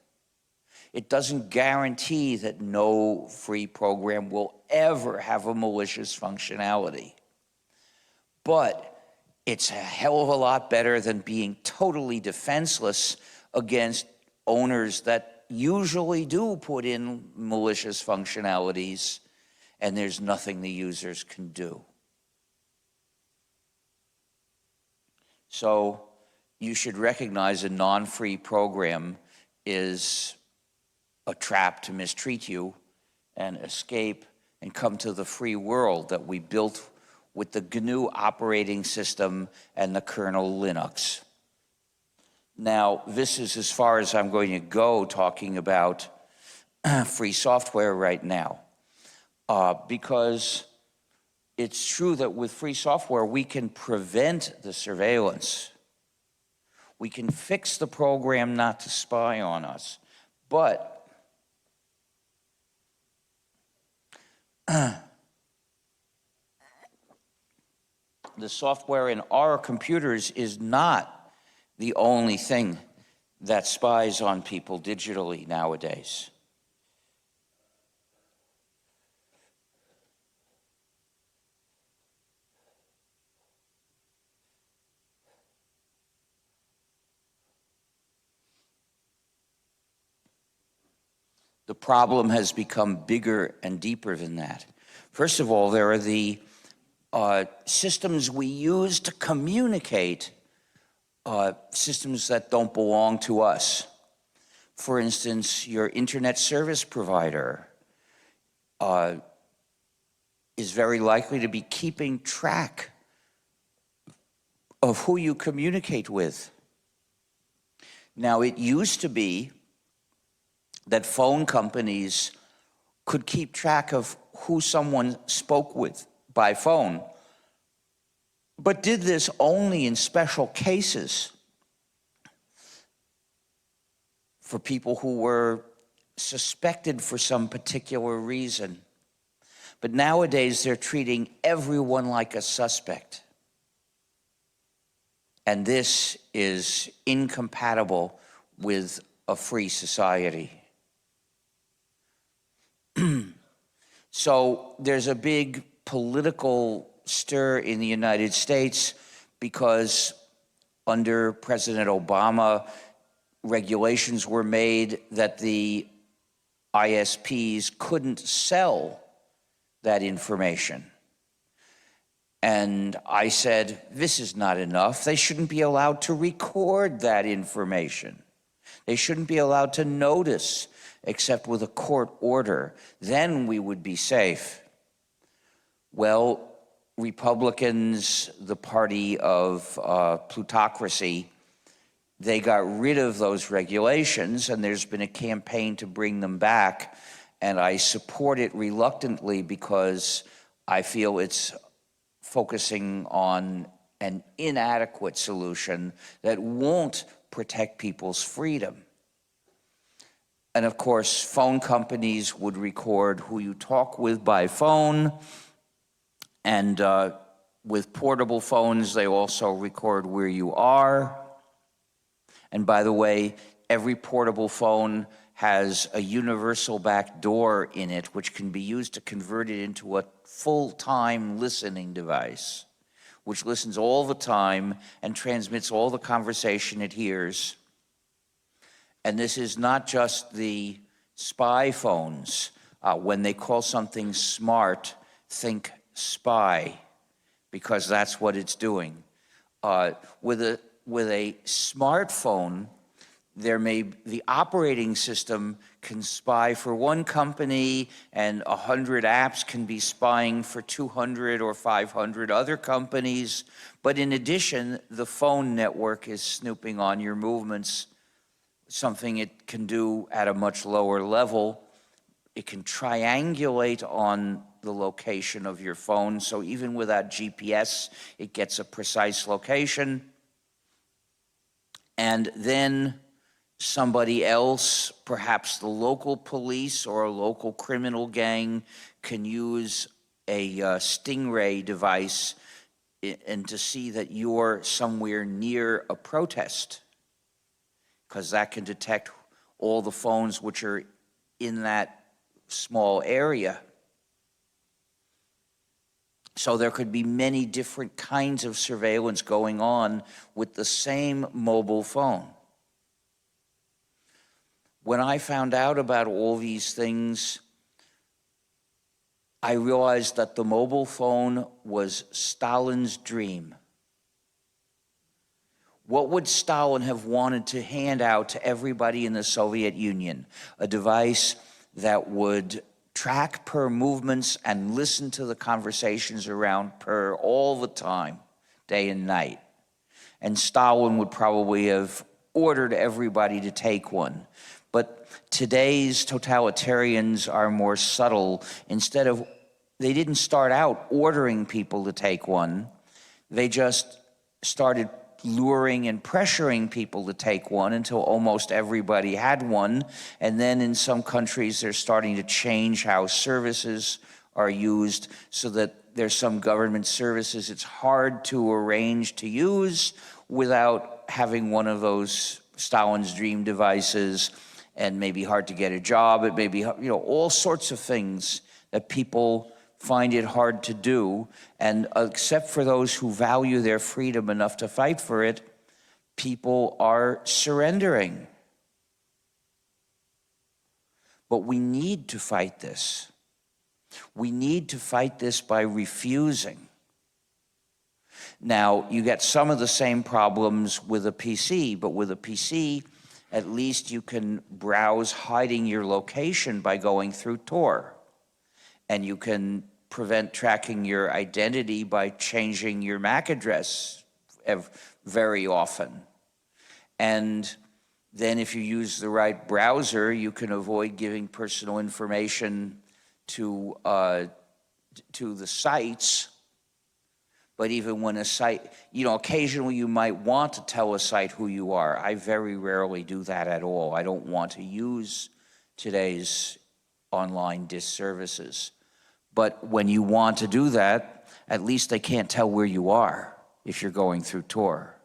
It doesn't guarantee that no free program will ever have a malicious functionality. But it's a hell of a lot better than being totally defenseless against owners that usually do put in malicious functionalities, and there's nothing the users can do. So you should recognize a non-free program is a trap to mistreat you and escape and come to the free world that we built with the GNU operating system and the kernel Linux. Now, this is as far as I'm going to go talking about free software right now, because it's true that with free software, we can prevent the surveillance. We can fix the program not to spy on us, but the software in our computers is not the only thing that spies on people digitally nowadays. The problem has become bigger and deeper than that. First of all, there are the systems we use to communicate, systems that don't belong to us. For instance, your internet service provider is very likely to be keeping track of who you communicate with. Now, it used to be that phone companies could keep track of who someone spoke with by phone, but did this only in special cases for people who were suspected for some particular reason. But nowadays, they're treating everyone like a suspect. And this is incompatible with a free society. So there's a big political stir in the United States because under President Obama, regulations were made that the ISPs couldn't sell that information. And I said, this is not enough. They shouldn't be allowed to record that information. They shouldn't be allowed to notice except with a court order. Then we would be safe. Well, Republicans, the party of plutocracy, they got rid of those regulations, and there's been a campaign to bring them back. And I support it reluctantly because I feel it's focusing on an inadequate solution that won't protect people's freedom. And of course, phone companies would record who you talk with by phone. And with portable phones, they also record where you are. And by the way, every portable phone has a universal back door in it, which can be used to convert it into a full-time listening device, which listens all the time and transmits all the conversation it hears. And this is not just the spy phones. When they call something smart, think spy, because that's what it's doing. With a smartphone, the operating system can spy for one company, and 100 apps can be spying for 200 or 500 other companies. But in addition, the phone network is snooping on your movements, something it can do at a much lower level. It can triangulate on the location of your phone, so even without GPS, it gets a precise location. And then somebody else, perhaps the local police or a local criminal gang, can use a stingray device and to see that you're somewhere near a protest, because that can detect all the phones which are in that small area. So there could be many different kinds of surveillance going on with the same mobile phone. When I found out about all these things, I realized that the mobile phone was Stalin's dream. What would Stalin have wanted to hand out to everybody in the Soviet Union? A device that would track per movements and listen to the conversations around per all the time, day and night. And Stalin would probably have ordered everybody to take one. But today's totalitarians are more subtle. They didn't start out ordering people to take one. They just started luring and pressuring people to take one until almost everybody had one. And then in some countries, they're starting to change how services are used so that there's some government services it's hard to arrange to use without having one of those Stalin's dream devices, and maybe hard to get a job. It may be, all sorts of things that people find it hard to do, and except for those who value their freedom enough to fight for it, people are surrendering. But we need to fight this. We need to fight this by refusing. Now, you get some of the same problems with a PC, but with a PC, at least you can browse hiding your location by going through Tor. And you can prevent tracking your identity by changing your MAC address very often. And then if you use the right browser, you can avoid giving personal information to the sites. But even when a site, occasionally you might want to tell a site who you are. I very rarely do that at all. I don't want to use today's online disservices. But when you want to do that, at least they can't tell where you are if you're going through Tor.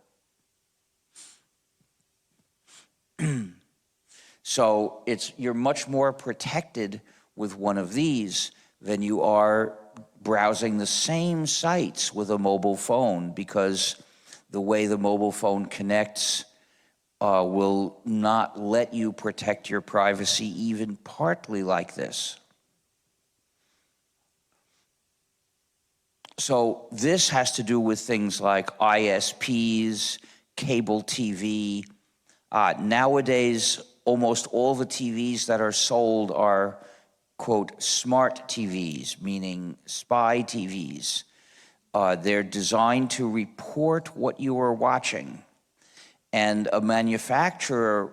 So you're much more protected with one of these than you are browsing the same sites with a mobile phone, because the way the mobile phone connects will not let you protect your privacy even partly like this. So this has to do with things like ISPs, cable TV. Nowadays, almost all the TVs that are sold are, quote, smart TVs, meaning spy TVs. They're designed to report what you are watching. And a manufacturer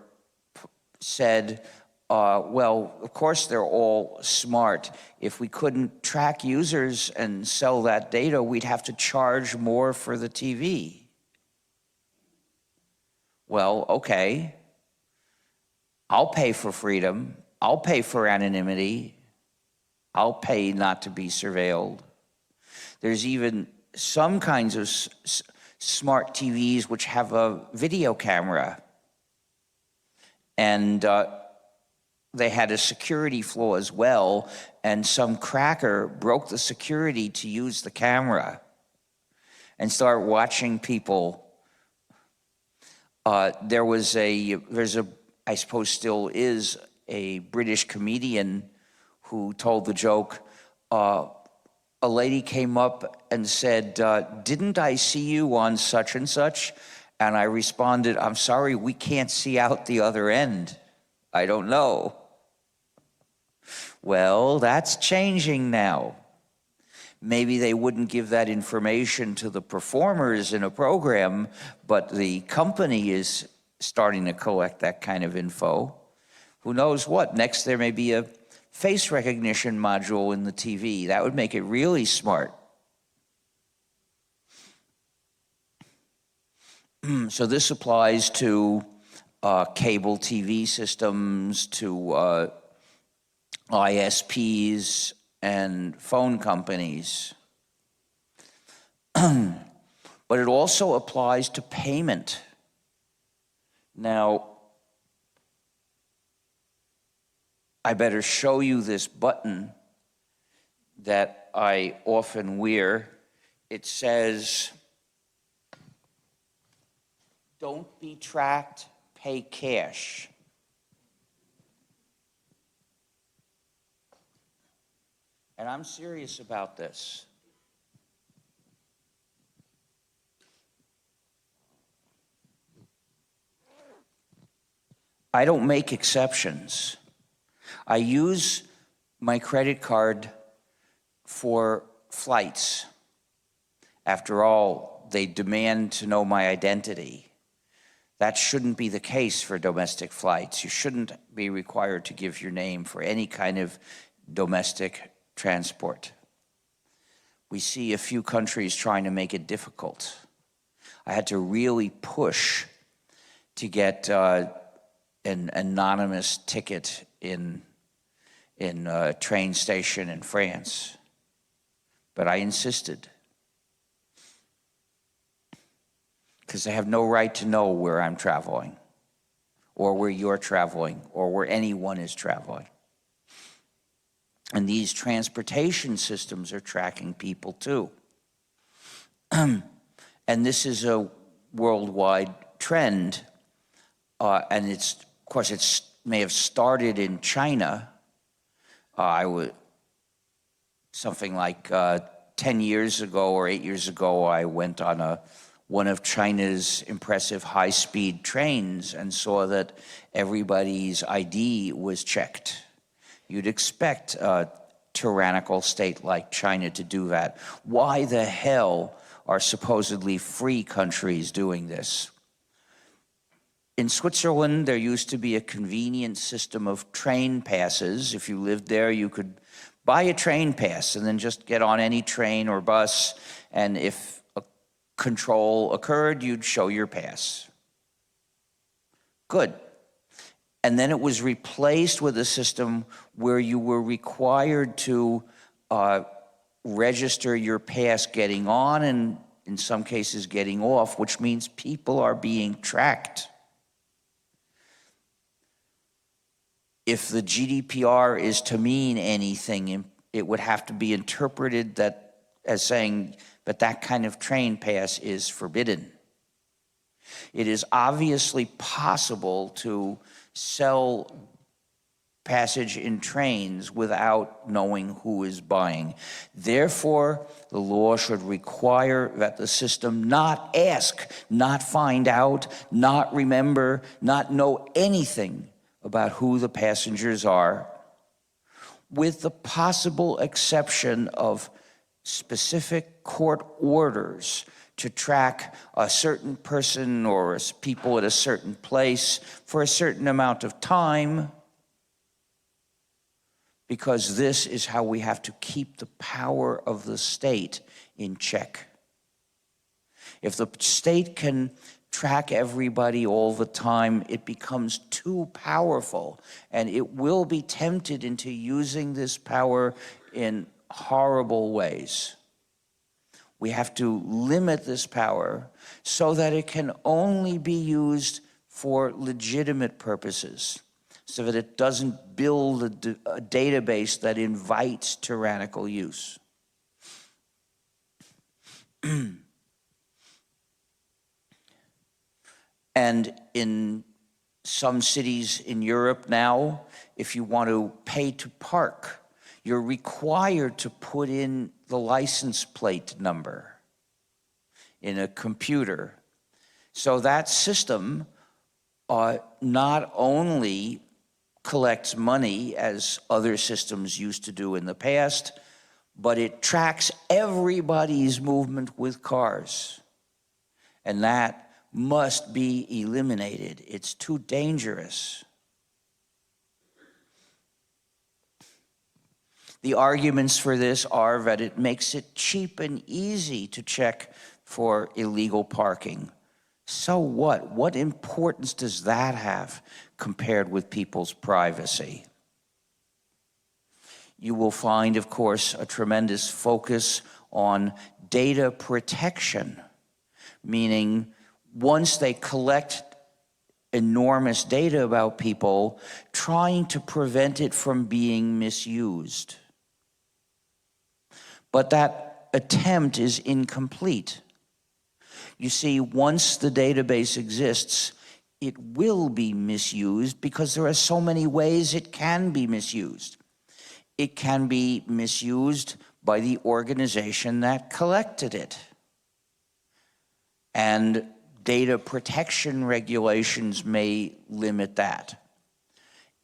said, well, of course they're all smart. If we couldn't track users and sell that data, we'd have to charge more for the TV. Well, okay, I'll pay for freedom. I'll pay for anonymity. I'll pay not to be surveilled. There's even some kinds of smart TVs which have a video camera. And they had a security flaw as well, and some cracker broke the security to use the camera and start watching people. There's a, I suppose still is, a British comedian who told the joke, a lady came up and said, didn't I see you on such and such? And I responded, I'm sorry, we can't see out the other end. I don't know. Well, that's changing now. Maybe they wouldn't give that information to the performers in a program, but the company is starting to collect that kind of info. Who knows what? Next, there may be a face recognition module in the TV. That would make it really smart. So this applies to cable TV systems, to ISPs and phone companies. But it also applies to payment. Now, I better show you this button that I often wear. It says, don't be tracked, pay cash. And I'm serious about this. I don't make exceptions. I use my credit card for flights. After all, they demand to know my identity. That shouldn't be the case for domestic flights. You shouldn't be required to give your name for any kind of domestic transport. We see a few countries trying to make it difficult. I had to really push to get an anonymous ticket in a train station in France, but I insisted, because they have no right to know where I'm traveling, or where you're traveling, or where anyone is traveling. And these transportation systems are tracking people too. And this is a worldwide trend, and it's, of course, it may have started in China. Something like 10 years ago or 8 years ago, I went on one of China's impressive high-speed trains and saw that everybody's ID was checked. You'd expect a tyrannical state like China to do that. Why the hell are supposedly free countries doing this? In Switzerland, there used to be a convenient system of train passes. If you lived there, you could buy a train pass and then just get on any train or bus, and if a control occurred, you'd show your pass. Good. And then it was replaced with a system where you were required to register your pass getting on and in some cases getting off, which means people are being tracked. If the GDPR is to mean anything, it would have to be interpreted as saying that that kind of train pass is forbidden. It is obviously possible to sell passage in trains without knowing who is buying. Therefore, the law should require that the system not ask, not find out, not remember, not know anything about who the passengers are, with the possible exception of specific court orders to track a certain person or people at a certain place for a certain amount of time, because this is how we have to keep the power of the state in check. If the state can track everybody all the time, it becomes too powerful, and it will be tempted into using this power in horrible ways. We have to limit this power so that it can only be used for legitimate purposes, so that it doesn't build a database that invites tyrannical use. And in some cities in Europe now, if you want to pay to park, you're required to put in the license plate number in a computer. So that system not only collects money, as other systems used to do in the past, but it tracks everybody's movement with cars. And that must be eliminated. It's too dangerous. The arguments for this are that it makes it cheap and easy to check for illegal parking. So what? What importance does that have compared with people's privacy? You will find, of course, a tremendous focus on data protection, meaning once they collect enormous data about people, trying to prevent it from being misused. But that attempt is incomplete. You see, once the database exists, it will be misused because there are so many ways it can be misused. It can be misused by the organization that collected it. And data protection regulations may limit that.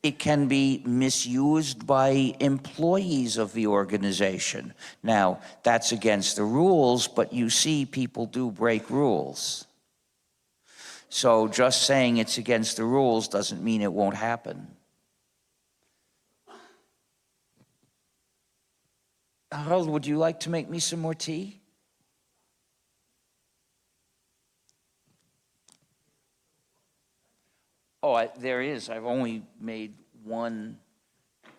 It can be misused by employees of the organization. Now, that's against the rules, but you see people do break rules. So just saying it's against the rules doesn't mean it won't happen. Harold, would you like to make me some more tea? Oh, there is. I've only made one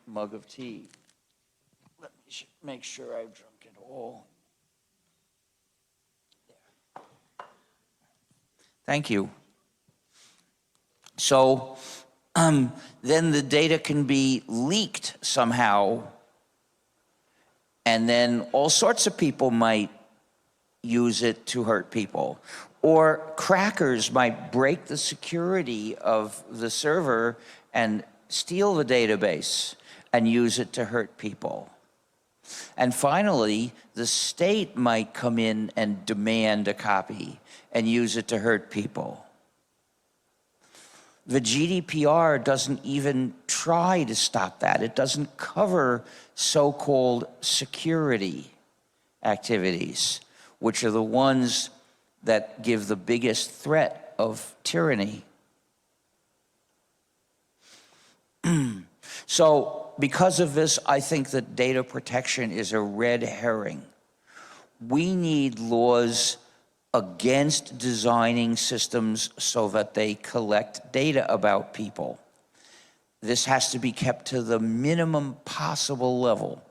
mug of tea. Let me make sure I've drunk it all. There. Thank you. So then the data can be leaked somehow, and then all sorts of people might use it to hurt people. Or crackers might break the security of the server and steal the database and use it to hurt people. And finally, the state might come in and demand a copy and use it to hurt people. The GDPR doesn't even try to stop that. It doesn't cover so-called security activities, which are the ones that give the biggest threat of tyranny. So because of this, I think that data protection is a red herring. We need laws against designing systems so that they collect data about people. This has to be kept to the minimum possible level,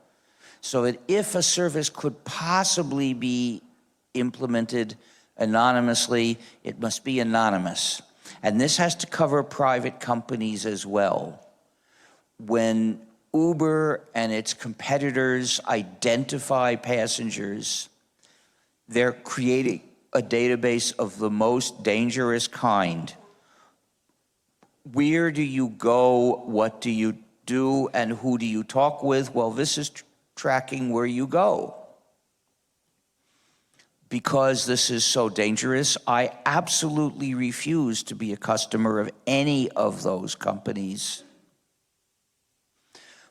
so that if a service could possibly be implemented anonymously, it must be anonymous. And this has to cover private companies as well. When Uber and its competitors identify passengers, they're creating a database of the most dangerous kind. Where do you go? What do you do and who do you talk with? Well, this is tracking where you go. Because this is so dangerous, I absolutely refuse to be a customer of any of those companies.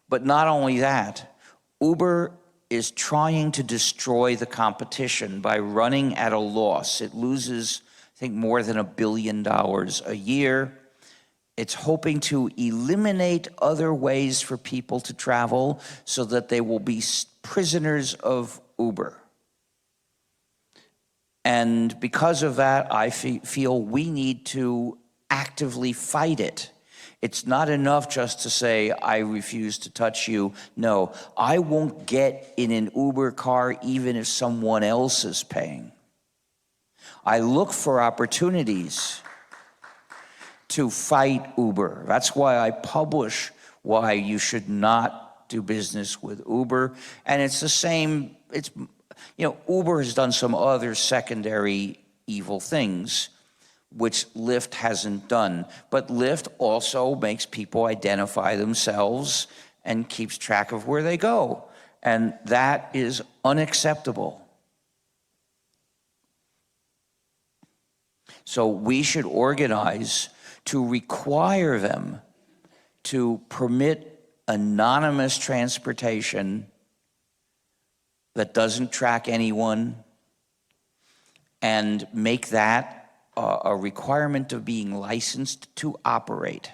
But not only that, Uber is trying to destroy the competition by running at a loss. It loses, I think, more than $1 billion a year. It's hoping to eliminate other ways for people to travel so that they will be prisoners of Uber. And because of that, I feel we need to actively fight it. It's not enough just to say, I refuse to touch you. No, I won't get in an Uber car even if someone else is paying. I look for opportunities to fight Uber. That's why I publish why you should not do business with Uber. And it's the same, Uber has done some other secondary evil things, which Lyft hasn't done. But Lyft also makes people identify themselves and keeps track of where they go. And that is unacceptable. So we should organize to require them to permit anonymous transportation that doesn't track anyone and make that a requirement of being licensed to operate.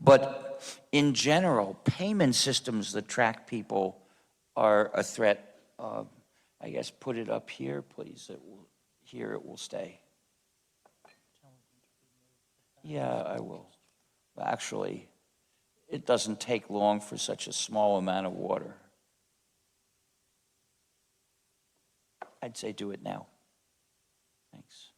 But in general, payment systems that track people are a threat. I guess put it up here, please. Here it will stay. Yeah, I will. Actually, it doesn't take long for such a small amount of water. I'd say do it now. Thanks.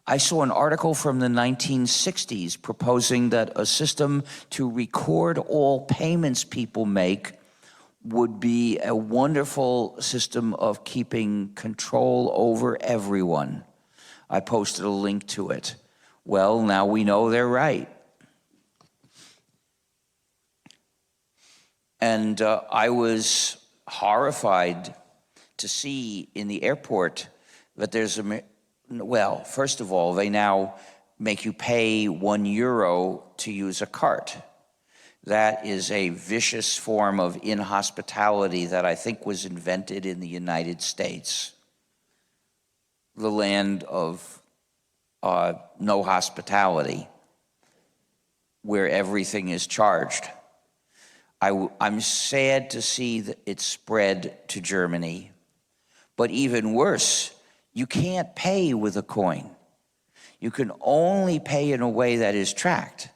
I saw an article from the 1960s proposing that a system to record all payments people make would be a wonderful system of keeping control over everyone. I posted a link to it. Well, now we know they're right. And I was horrified to see in the airport that there's well, first of all, they now make you pay €1 to use a cart. That is a vicious form of inhospitality that I think was invented in the United States, the land of no hospitality, where everything is charged. I'm sad to see that it spread to Germany, but even worse, you can't pay with a coin. You can only pay in a way that is tracked.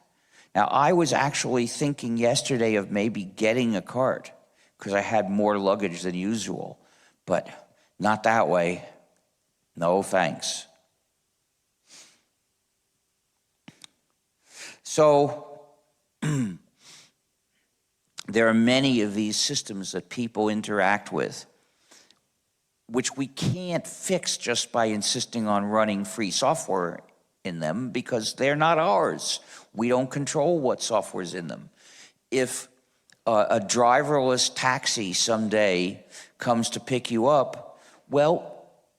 Now, I was actually thinking yesterday of maybe getting a cart because I had more luggage than usual, but not that way. No, thanks. So, there are many of these systems that people interact with, which we can't fix just by insisting on running free software in them because they're not ours. We don't control what software's in them. If a driverless taxi someday comes to pick you up, well,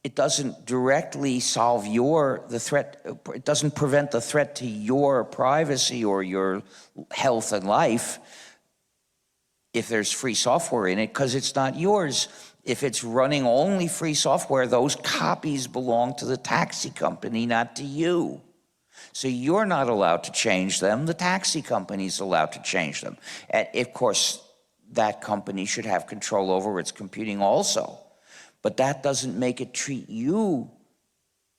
it doesn't directly solve the threat. It doesn't prevent the threat to your privacy or your health and life if there's free software in it, because it's not yours. If it's running only free software, those copies belong to the taxi company, not to you. So you're not allowed to change them. The taxi company's allowed to change them. And of course, that company should have control over its computing also. But that doesn't make it treat you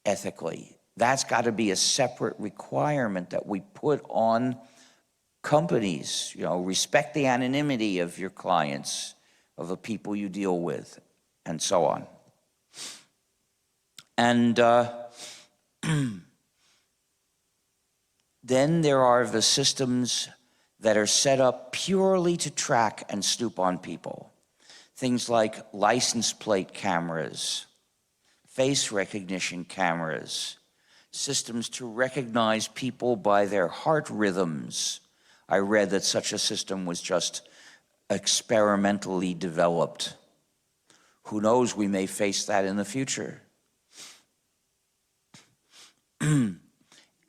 ethically. That's got to be a separate requirement that we put on companies. Respect the anonymity of your clients, of the people you deal with, and so on. And then there are the systems that are set up purely to track and snoop on people. Things like license plate cameras, face recognition cameras, systems to recognize people by their heart rhythms. I read that such a system was just experimentally developed. Who knows, we may face that in the future.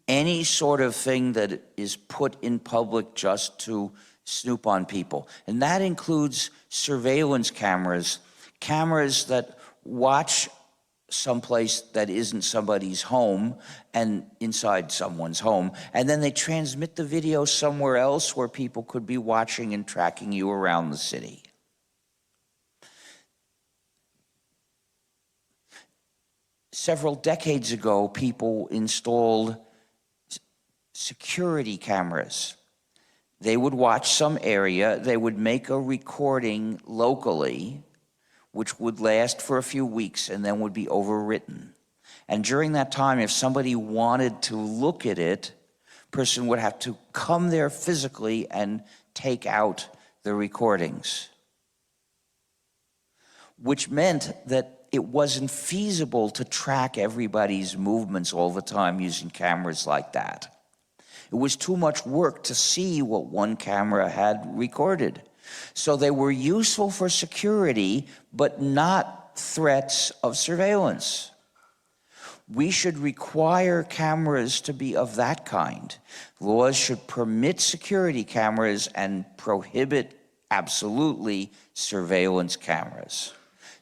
Any sort of thing that is put in public just to snoop on people. And that includes surveillance cameras, cameras that watch someplace that isn't somebody's home and inside someone's home, and then they transmit the video somewhere else where people could be watching and tracking you around the city. Several decades ago, people installed security cameras. They would watch some area, they would make a recording locally, which would last for a few weeks and then would be overwritten. And during that time, if somebody wanted to look at it, person would have to come there physically and take out the recordings, which meant that it wasn't feasible to track everybody's movements all the time using cameras like that. It was too much work to see what one camera had recorded. So they were useful for security, but not threats of surveillance. We should require cameras to be of that kind. Laws should permit security cameras and prohibit, absolutely, surveillance cameras.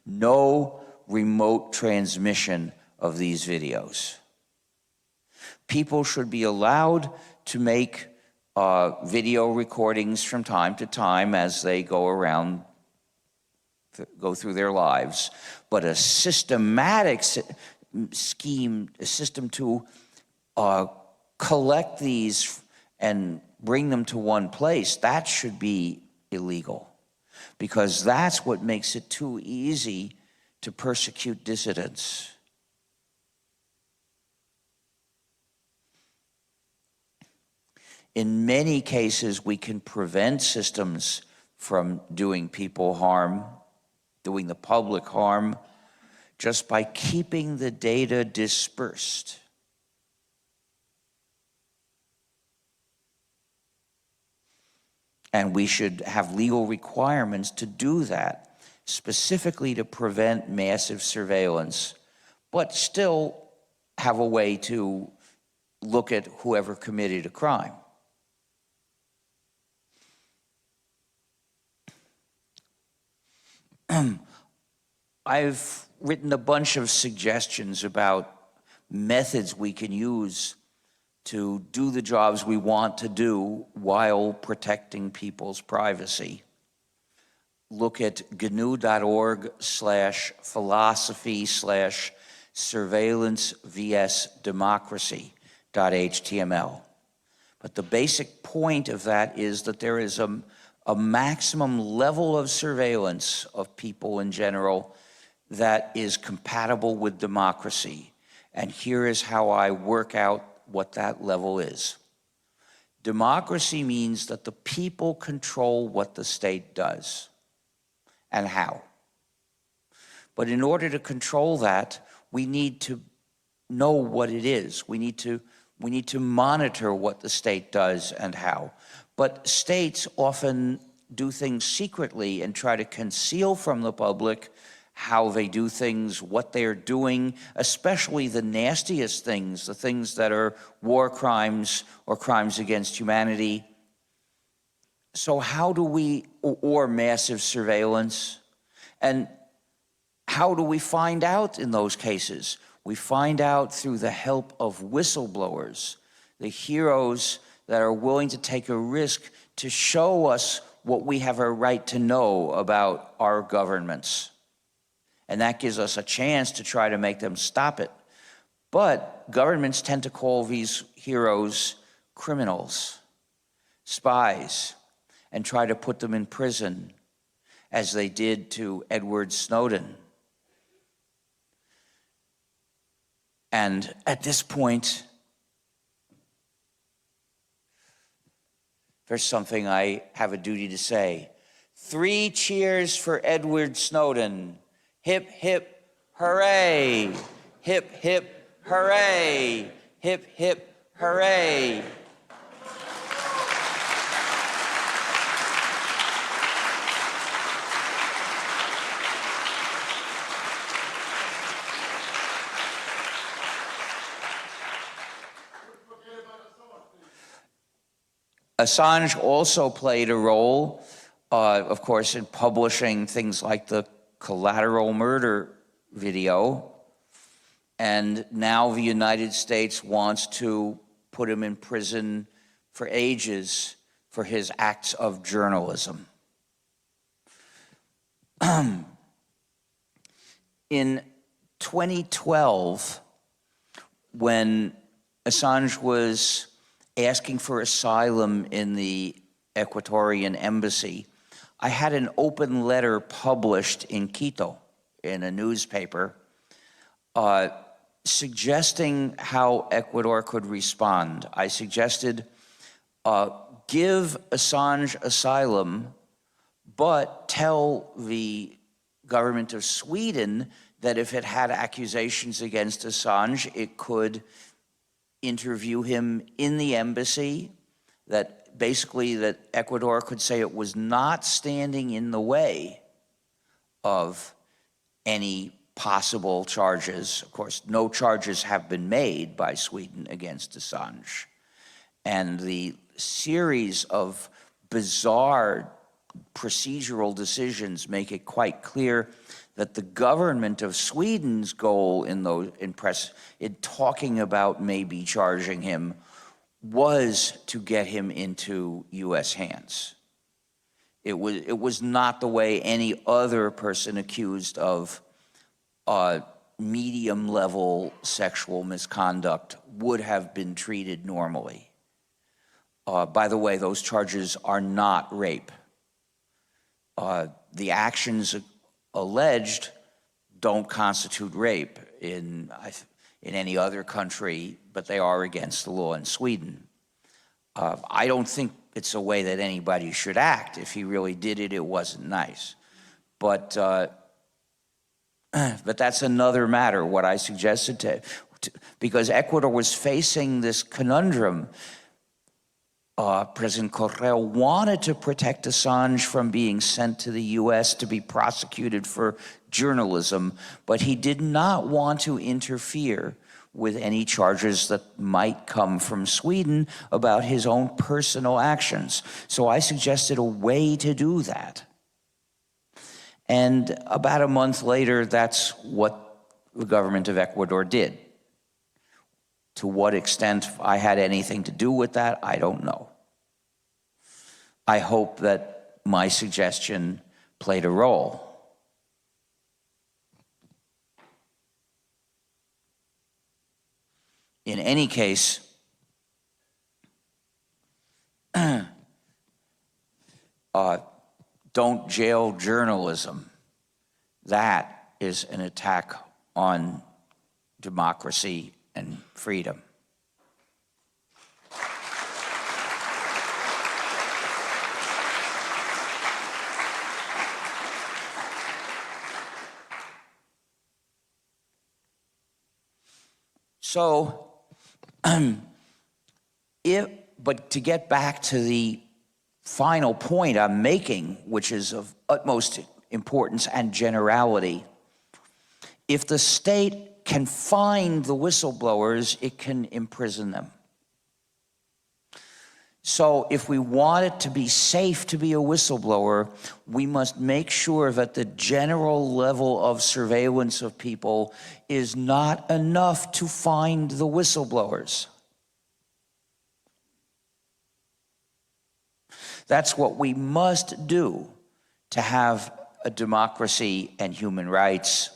No remote transmission of these videos. People should be allowed to make video recordings from time to time as they go through their lives, but a systematic scheme, a system to collect these and bring them to one place, that should be illegal, because that's what makes it too easy to persecute dissidents. In many cases, we can prevent systems from doing people harm, doing the public harm, just by keeping the data dispersed. And we should have legal requirements to do that, specifically to prevent massive surveillance, but still have a way to look at whoever committed a crime. I've written a bunch of suggestions about methods we can use to do the jobs we want to do while protecting people's privacy. Look at gnu.org/philosophy/surveillance-vs-democracy.html. But the basic point of that is that there is a maximum level of surveillance of people in general that is compatible with democracy. And here is how I work out what that level is. Democracy means that the people control what the state does and how. But in order to control that, we need to know what it is. We need to monitor what the state does and how. But states often do things secretly and try to conceal from the public how they do things, what they're doing, especially the nastiest things, the things that are war crimes or crimes against humanity. So how do we, or massive surveillance, and how do we find out in those cases? We find out through the help of whistleblowers, the heroes that are willing to take a risk to show us what we have a right to know about our governments. And that gives us a chance to try to make them stop it. But governments tend to call these heroes criminals, spies, and try to put them in prison, as they did to Edward Snowden. And at this point, there's something I have a duty to say. 3 cheers for Edward Snowden. Hip, hip, hooray. Hip, hip, hooray! Hip, hip, hooray! Assange also played a role, of course, in publishing things like the Collateral Murder video. And now the United States wants to put him in prison for ages for his acts of journalism. In 2012, when Assange was asking for asylum in the Ecuadorian embassy, I had an open letter published in Quito in a newspaper suggesting how Ecuador could respond. I suggested give Assange asylum, but tell the government of Sweden that if it had accusations against Assange, it could interview him in the embassy, that basically that Ecuador could say it was not standing in the way of any possible charges. Of course, no charges have been made by Sweden against Assange. And the series of bizarre procedural decisions make it quite clear that the government of Sweden's goal in talking about maybe charging him was to get him into U.S. hands. It was not the way any other person accused of medium-level sexual misconduct would have been treated normally. By the way, those charges are not rape. The actions alleged don't constitute rape in any other country, but they are against the law in Sweden. I don't think it's a way that anybody should act. If he really did it, it wasn't nice. But that's another matter, what I suggested because Ecuador was facing this conundrum. President Correa wanted to protect Assange from being sent to the U.S. to be prosecuted for journalism, but he did not want to interfere with any charges that might come from Sweden about his own personal actions. So I suggested a way to do that. And about a month later, that's what the government of Ecuador did. To what extent I had anything to do with that, I don't know. I hope that my suggestion played a role. In any case, don't jail journalism. That is an attack on democracy and freedom. So, but to get back to the final point I'm making, which is of utmost importance and generality, if the state can find the whistleblowers, it can imprison them. So if we want it to be safe to be a whistleblower, we must make sure that the general level of surveillance of people is not enough to find the whistleblowers. That's what we must do to have a democracy and human rights.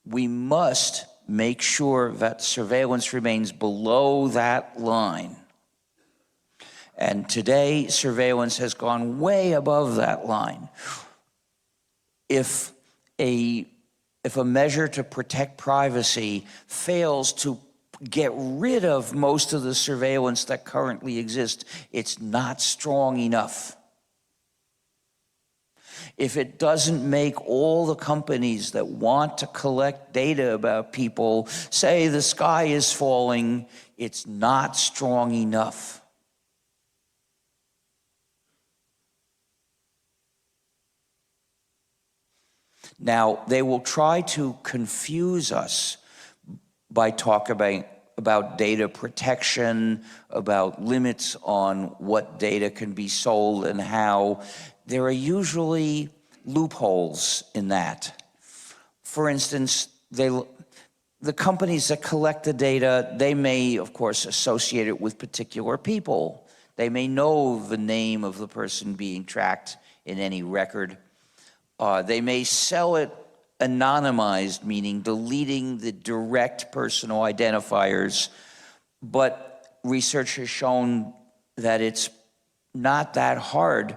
We must make sure that surveillance remains below that line. And today, surveillance has gone way above that line. If a measure to protect privacy fails to get rid of most of the surveillance that currently exists, it's not strong enough. if it doesn't make all the companies that want to collect data about people say the sky is falling, it's not strong enough. Now, they will try to confuse us by talking about data protection, about limits on what data can be sold and how. There are usually loopholes in that. For instance, the companies that collect the data, they may, of course, associate it with particular people. They may know the name of the person being tracked in any record. They may sell it anonymized, meaning deleting the direct personal identifiers, but research has shown that it's not that hard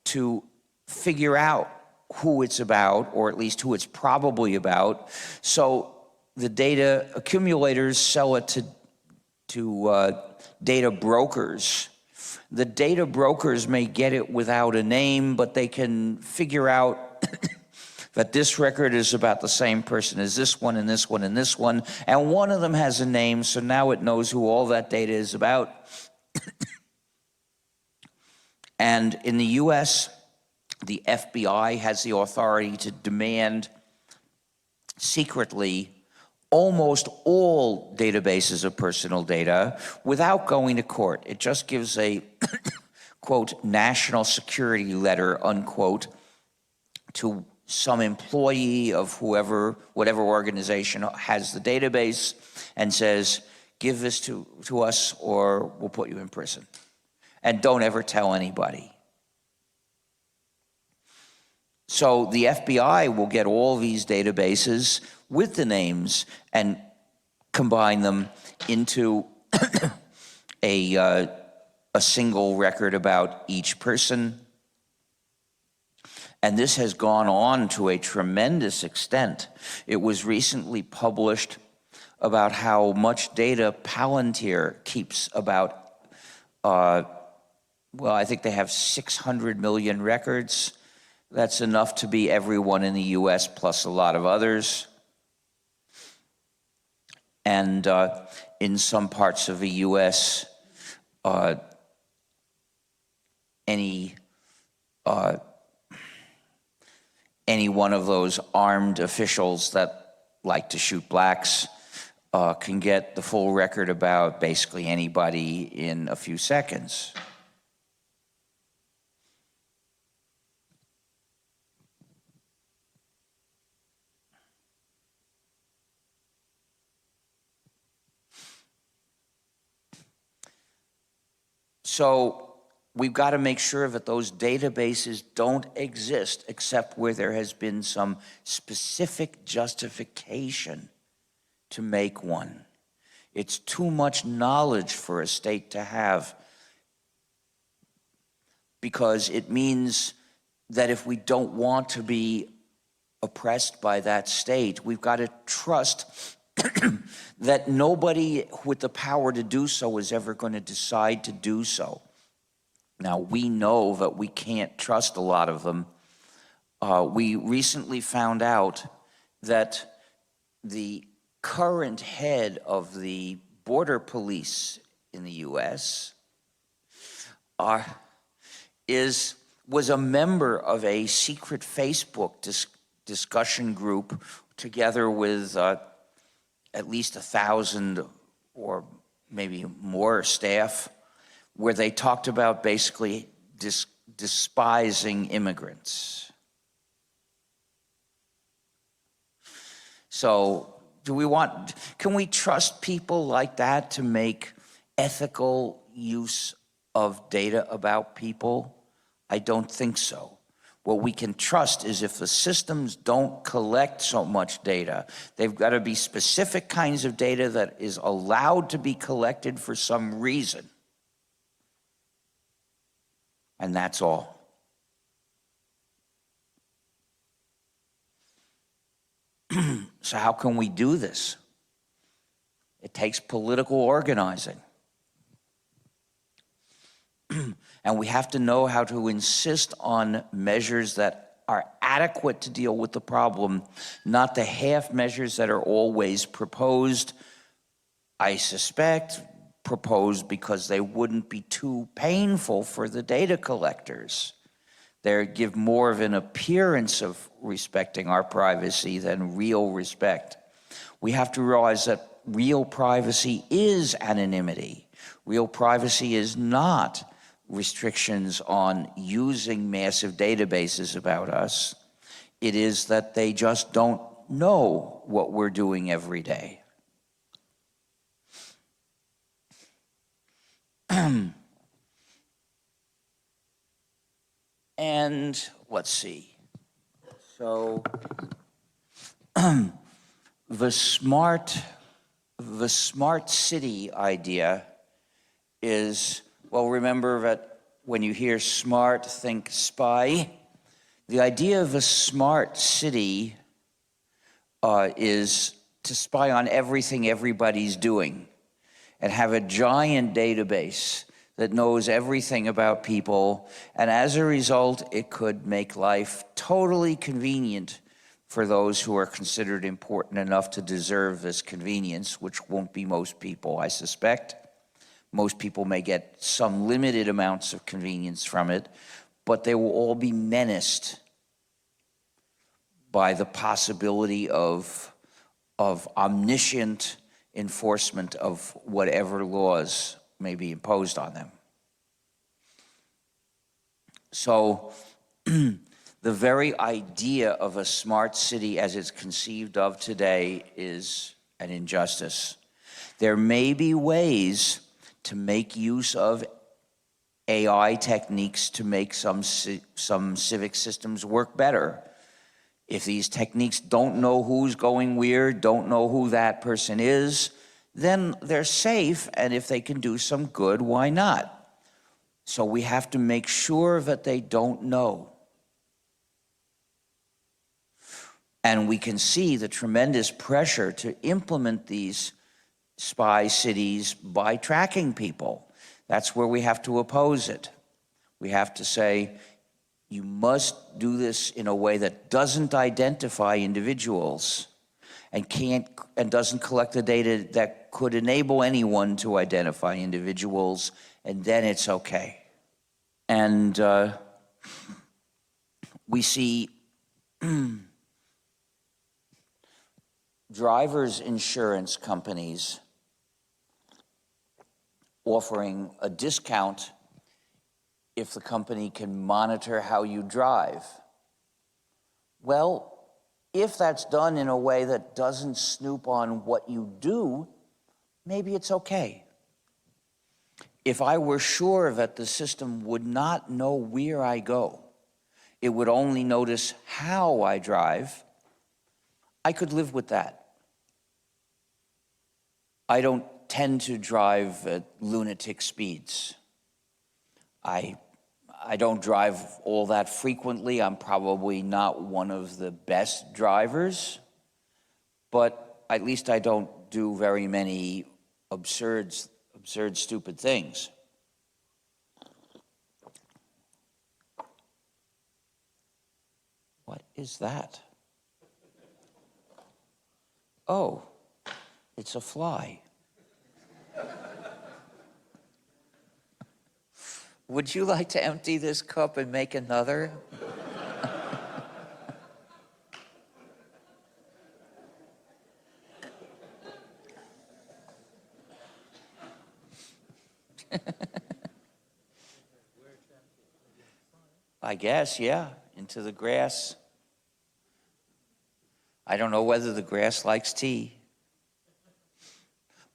to figure out who it's about, or at least who it's probably about. So the data accumulators sell it to data brokers. The data brokers may get it without a name, but they can figure out that this record is about the same person as this one and this one and this one, and one of them has a name, so now it knows who all that data is about. And in the US, the FBI has the authority to demand secretly almost all databases of personal data without going to court. It just gives a, quote, national security letter, unquote, to some employee of whatever organization has the database and says, give this to us or we'll put you in prison. And don't ever tell anybody. So the FBI will get all these databases with the names and combine them into a single record about each person. And this has gone on to a tremendous extent. It was recently published about how much data Palantir keeps about, well, I think they have 600 million records. That's enough to be everyone in the US plus a lot of others. And in some parts of the US, any one of those armed officials that like to shoot blacks can get the full record about basically anybody in a few seconds. So we've got to make sure that those databases don't exist except where there has been some specific justification to make one. It's too much knowledge for a state to have, because it means that if we don't want to be oppressed by that state, we've got to trust that nobody with the power to do so is ever going to decide to do so. Now, we know that we can't trust a lot of them. We recently found out that the current head of the border police in the US was a member of a secret Facebook discussion group together with at least 1,000 or maybe more staff, where they talked about basically despising immigrants. So can we trust people like that to make ethical use of data about people? I don't think so. What we can trust is if the systems don't collect so much data, they've got to be specific kinds of data that is allowed to be collected for some reason. And that's all. So how can we do this? It takes political organizing. And we have to know how to insist on measures that are adequate to deal with the problem, not the half measures that are always proposed, I suspect, proposed because they wouldn't be too painful for the data collectors. They give more of an appearance of respecting our privacy than real respect. We have to realize that real privacy is anonymity. Real privacy is not restrictions on using massive databases about us. It is that they just don't know what we're doing every day. And let's see. So the smart city idea is, well, remember that when you hear smart, think spy. The idea of a smart city is to spy on everything everybody's doing and have a giant database that knows everything about people, and as a result, it could make life totally convenient for those who are considered important enough to deserve this convenience, which won't be most people, I suspect. Most people may get some limited amounts of convenience from it, but they will all be menaced by the possibility of omniscient enforcement of whatever laws may be imposed on them. So the very idea of a smart city as it's conceived of today is an injustice. There may be ways to make use of AI techniques to make some civic systems work better. If these techniques don't know who's going where, don't know who that person is, then they're safe, and if they can do some good, why not? So we have to make sure that they don't know. And we can see the tremendous pressure to implement these spy cities by tracking people. That's where we have to oppose it. We have to say, you must do this in a way that doesn't identify individuals and doesn't collect the data that could enable anyone to identify individuals, and then it's okay. And we see drivers' insurance companies offering a discount if the company can monitor how you drive. Well, if that's done in a way that doesn't snoop on what you do, maybe it's okay. If I were sure that the system would not know where I go, it would only notice how I drive, I could live with that. I don't tend to drive at lunatic speeds. I don't drive all that frequently. I'm probably not one of the best drivers, but at least I don't do very many absurd, stupid things. What is that? Oh, it's a fly. Would you like to empty this cup and make another? I guess, yeah, into the grass. I don't know whether the grass likes tea.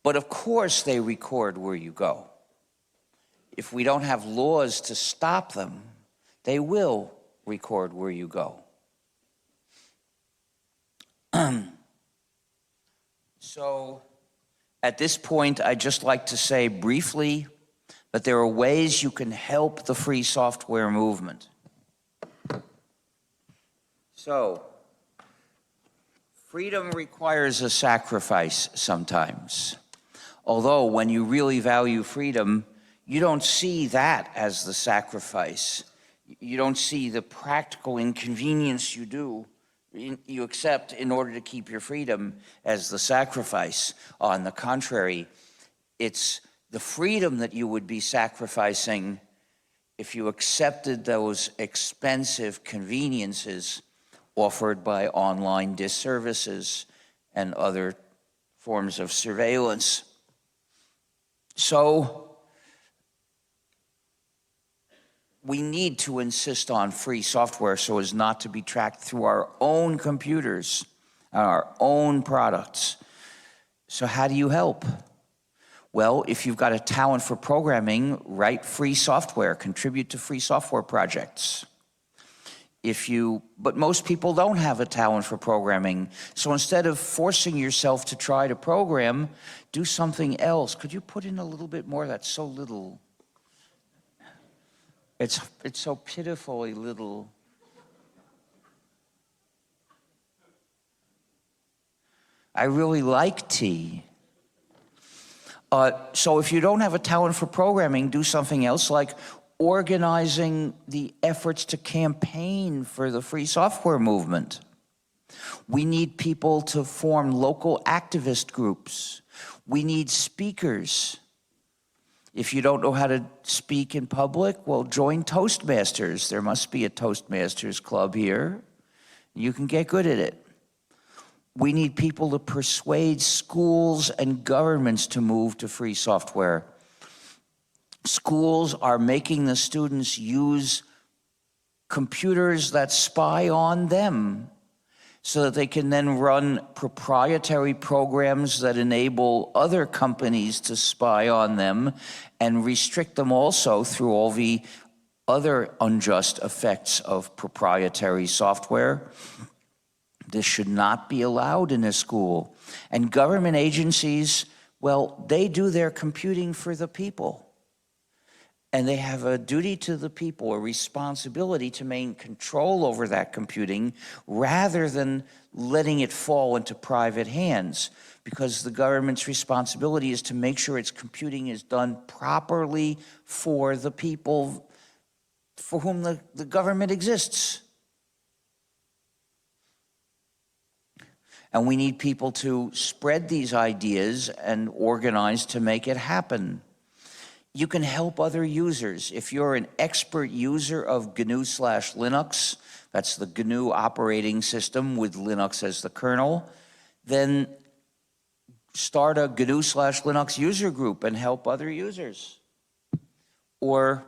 But of course they record where you go. If we don't have laws to stop them, they will record where you go. So at this point, I'd just like to say briefly that there are ways you can help the free software movement. So, freedom requires a sacrifice sometimes. Although when you really value freedom, you don't see that as the sacrifice. You don't see the practical inconvenience you accept in order to keep your freedom as the sacrifice. On the contrary, it's the freedom that you would be sacrificing if you accepted those expensive conveniences offered by online disservices and other forms of surveillance. So we need to insist on free software so as not to be tracked through our own computers and our own products. So how do you help? Well, if you've got a talent for programming, write free software, contribute to free software projects. But most people don't have a talent for programming. So instead of forcing yourself to try to program, do something else. Could you put in a little bit more? That's so little. It's so pitifully little. I really like tea. So if you don't have a talent for programming, do something else like organizing the efforts to campaign for the free software movement. We need people to form local activist groups. We need speakers. If you don't know how to speak in public, well, join Toastmasters. There must be a Toastmasters club here. You can get good at it. We need people to persuade schools and governments to move to free software. Schools are making the students use computers that spy on them so that they can then run proprietary programs that enable other companies to spy on them and restrict them also through all the other unjust effects of proprietary software. This should not be allowed in a school. And government agencies, well, they do their computing for the people. And they have a duty to the people, a responsibility to maintain control over that computing rather than letting it fall into private hands, because the government's responsibility is to make sure its computing is done properly for the people for whom the government exists. And we need people to spread these ideas and organize to make it happen. You can help other users. If you're an expert user of GNU/Linux, that's the GNU operating system with Linux as the kernel, then start a GNU/Linux user group and help other users. Or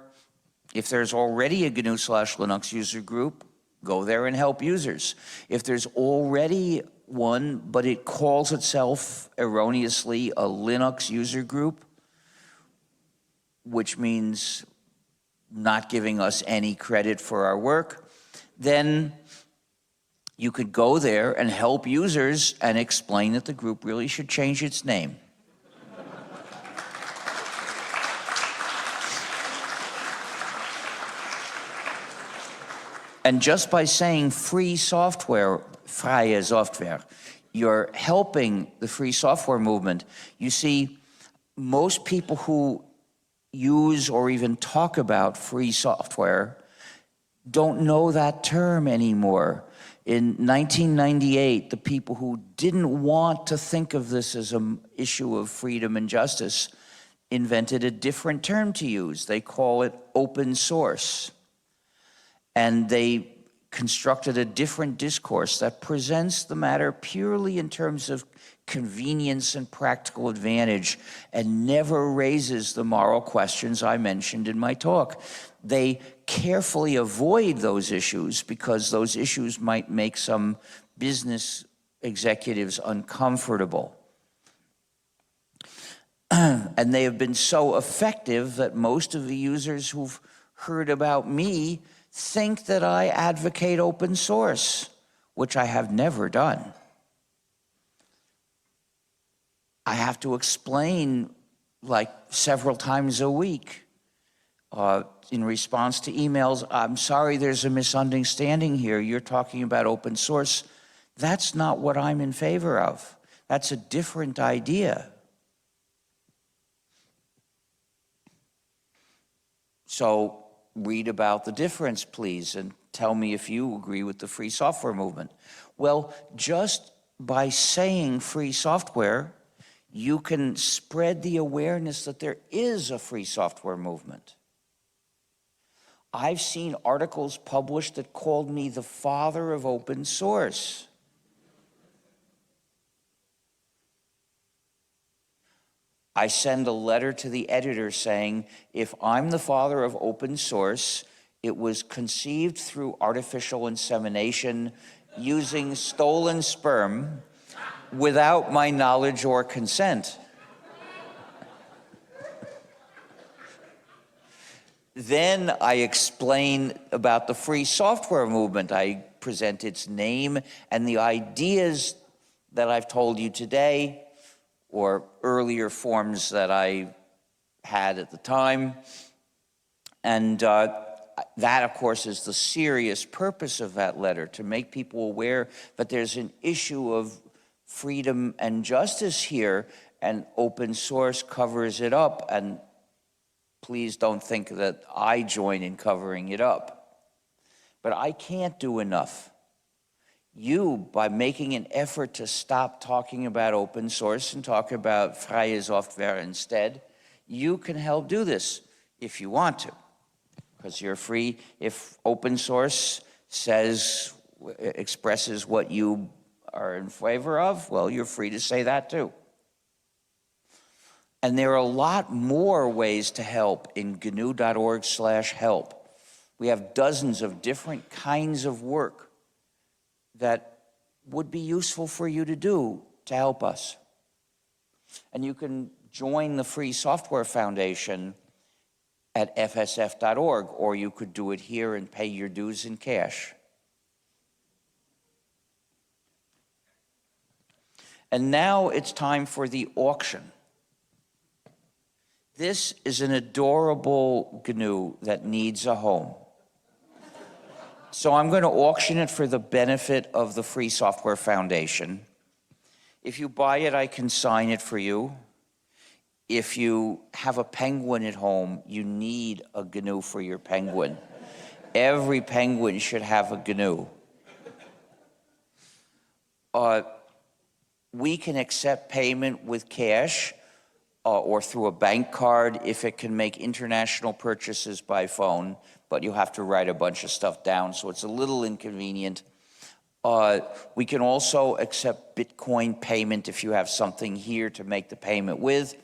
if there's already a GNU/Linux user group, go there and help users. If there's already one, but it calls itself erroneously a Linux user group, which means not giving us any credit for our work, then you could go there and help users and explain that the group really should change its name. And just by saying free software, freie Software, you're helping the free software movement. You see, most people who use or even talk about free software don't know that term anymore. In 1998, the people who didn't want to think of this as an issue of freedom and justice invented a different term to use. They call it open source. And they constructed a different discourse that presents the matter purely in terms of convenience and practical advantage and never raises the moral questions I mentioned in my talk. They carefully avoid those issues because those issues might make some business executives uncomfortable. And they have been so effective that most of the users who've heard about me think that I advocate open source, which I have never done. I have to explain like several times a week in response to emails, I'm sorry, there's a misunderstanding here. You're talking about open source. That's not what I'm in favor of. That's a different idea. So read about the difference, please, and tell me if you agree with the free software movement. Well, just by saying free software, you can spread the awareness that there is a free software movement. I've seen articles published that called me the father of open source. I send a letter to the editor saying, if I'm the father of open source, it was conceived through artificial insemination using stolen sperm without my knowledge or consent. Then I explain about the free software movement. I present its name and the ideas that I've told you today, or earlier forms that I had at the time. And that, of course, is the serious purpose of that letter, to make people aware that there's an issue of freedom and justice here, and open source covers it up. And please don't think that I join in covering it up. But I can't do enough. You, by making an effort to stop talking about open source and talk about freie Software instead, you can help do this if you want to. Because you're free. If open source expresses what you are in favor of, well, you're free to say that too. And there are a lot more ways to help in gnu.org/help. We have dozens of different kinds of work that would be useful for you to do to help us. And you can join the Free Software Foundation at fsf.org, or you could do it here and pay your dues in cash. And now it's time for the auction. This is an adorable GNU that needs a home. So I'm going to auction it for the benefit of the Free Software Foundation. If you buy it, I can sign it for you. If you have a penguin at home, you need a GNU for your penguin. Every penguin should have a GNU. We can accept payment with cash or through a bank card if it can make international purchases by phone, but you have to write a bunch of stuff down, so it's a little inconvenient. We can also accept Bitcoin payment if you have something here to make the payment with.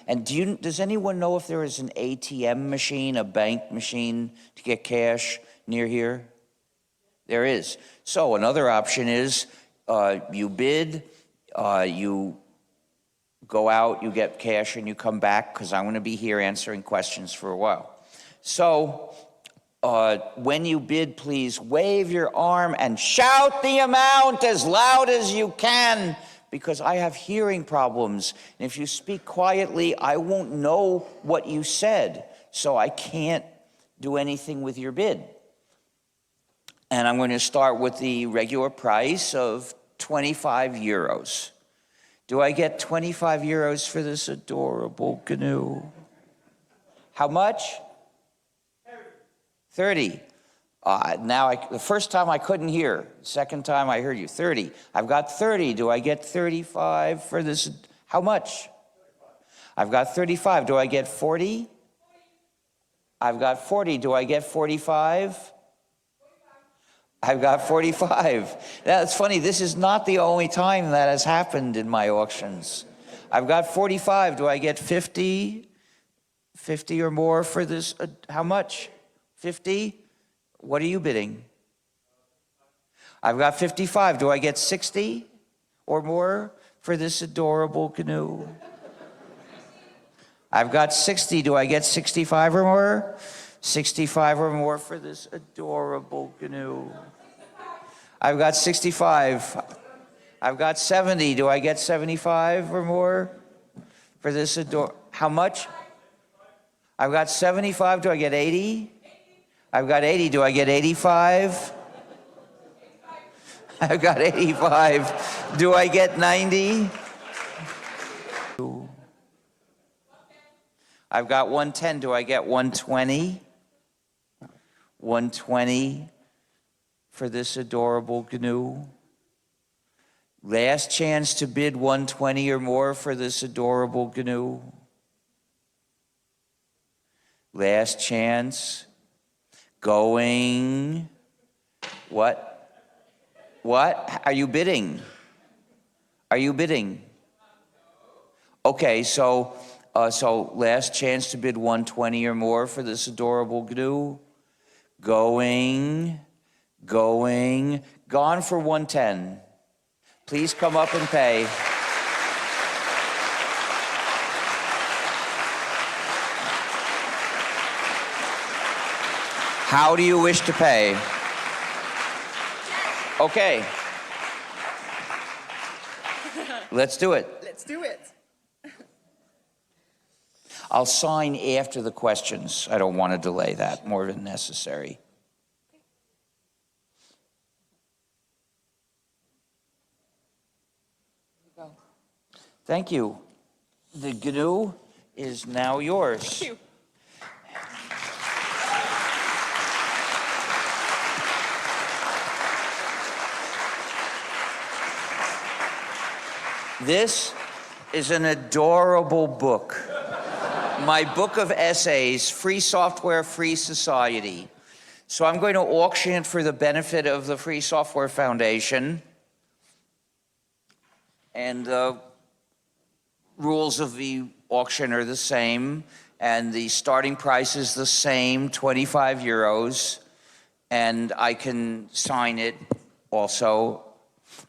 And does anyone know if there is an ATM machine, a bank machine to get cash near here? There is. So another option is you bid, you go out, you get cash, and you come back, because I'm going to be here answering questions for a while. So when you bid, please wave your arm and shout the amount as loud as you can, because I have hearing problems. And if you speak quietly, I won't know what you said, so I can't do anything with your bid. And I'm going to start with the regular price of 25 euros. Do I get 25 euros for this adorable GNU? How much? 30. The first time I couldn't hear. Second time I heard you. 30. I've got 30. Do I get 35 for this? How much? I've got 35. Do I get 40? I've got 40. Do I get 45? I've got 45. That's funny. This is not the only time that has happened in my auctions. I've got 45. Do I get 50? 50 or more for this? How much? 50? What are you bidding? I've got 55. Do I get 60 or more for this adorable GNU? I've got 60. Do I get 65 or more? 65 or more for this adorable GNU. I've got 65. I've got 70. Do I get 75 or more for this how much? I've got 75. Do I get 80? I've got 80. Do I get 85? I've got 85. Do I get 90? I've got 110. Do I get 120? 120 for this adorable GNU. Last chance to bid 120 or more for this adorable GNU. Last chance. Going. What? What? Are you bidding? Are you bidding? Okay, so last chance to bid 120 or more for this adorable GNU. Going. Gone for 110. Please come up and pay. How do you wish to pay? Okay. Let's do it. Let's do it. I'll sign after the questions. I don't want to delay that more than necessary. Thank you. The GNU is now yours. Thank you. This is an adorable book. My book of essays, Free Software, Free Society. So I'm going to auction it for the benefit of the Free Software Foundation. And the rules of the auction are the same, and the starting price is the same, 25 euros, and I can sign it also.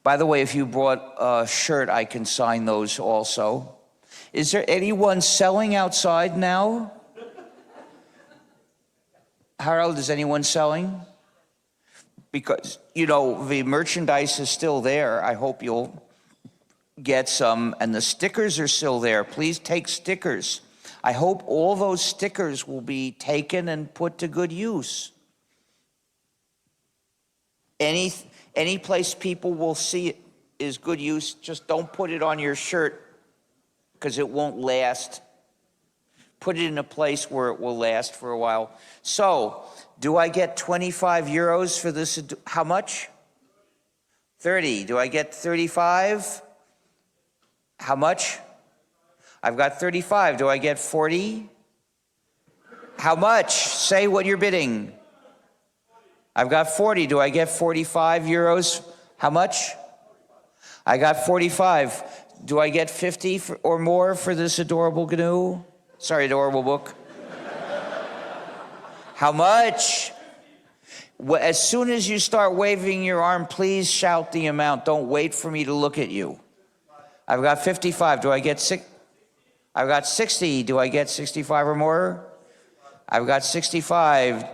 By the way, if you brought a shirt, I can sign those also. Is there anyone selling outside now? Harold, is anyone selling? Because, you know, the merchandise is still there. I hope you'll get some. And the stickers are still there. Please take stickers. I hope all those stickers will be taken and put to good use. Any place people will see it is good use. Just don't put it on your shirt because it won't last. Put it in a place where it will last for a while. So, do I get 25 euros for this? How much? 30. Do I get 35? How much? I've got 35. Do I get 40? How much? Say what you're bidding. I've got 40. Do I get 45 euros? How much? I got 45. Do I get 50 or more for this adorable GNU? Sorry, adorable book. How much? As soon as you start waving your arm, please shout the amount. Don't wait for me to look at you. I've got 55. Do I get 6? I've got 60. Do I get 65 or more? I've got 65.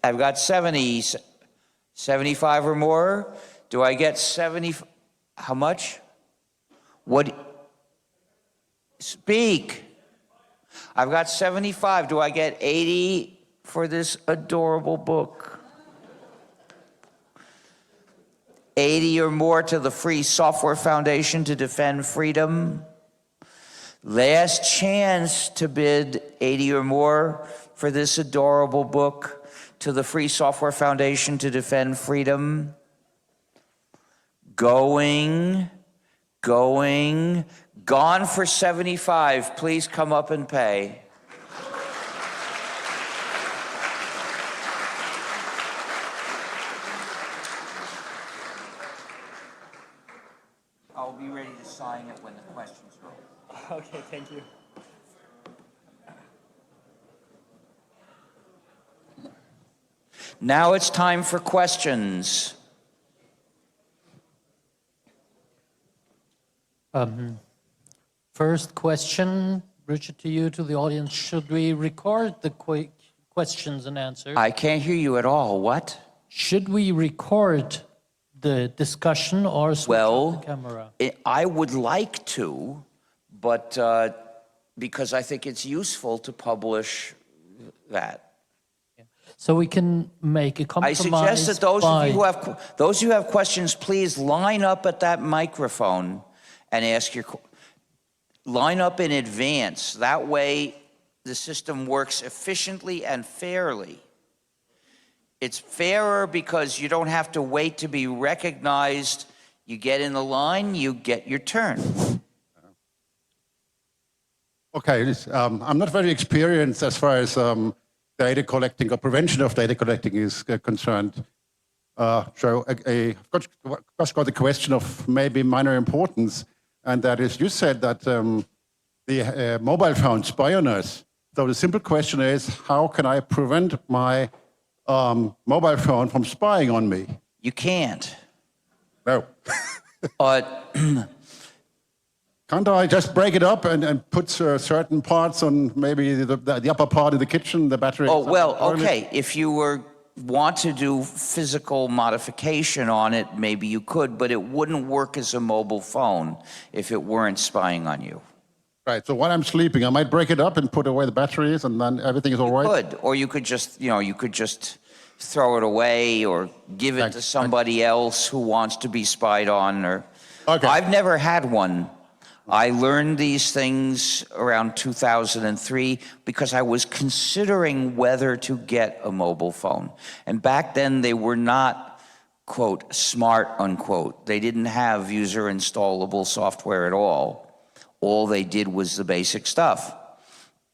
I've got 70. 75 or more? Do I get 70? How much? What? Speak. I've got 75. Do I get 80 for this adorable book? 80 or more to the Free Software Foundation to defend freedom. Last chance to bid 80 or more for this adorable book to the Free Software Foundation to defend freedom. Going. Gone for 75. Please come up and pay. I'll be ready to sign it when the questions roll. Okay, thank you. Now it's time for questions. First question, Richard, to you, to the audience. Should we record the questions and answers? I can't hear you at all. What? Should we record the discussion or switch off the camera? I would like to, but because I think it's useful to publish that. So we can make a compromise. I suggest that those of you who have questions, please line up at that microphone and ask your line up in advance. That way, the system works efficiently and fairly. It's fairer because you don't have to wait to be recognized. You get in the line, you get your turn. Okay, I'm not very experienced as far as data collecting or prevention of data collecting is concerned. So I've just got a question of maybe minor importance, and that is, you said that the mobile phone spy on us. So the simple question is, how can I prevent my mobile phone from spying on me? You can't. No. But Can't I just break it up and put certain parts on maybe the upper part of the kitchen, the battery? oh, well, okay. If you want to do physical modification on it, maybe you could, but it wouldn't work as a mobile phone if it weren't spying on you. Right, so while I'm sleeping, I might break it up and put away the batteries and then everything is all right? Could, or you could just, you could just throw it away or give it to somebody else who wants to be spied on. Or Okay. I've never had one. I learned these things around 2003 because I was considering whether to get a mobile phone. And back then they were not, quote, smart, unquote. They didn't have user installable software at all. All they did was the basic stuff.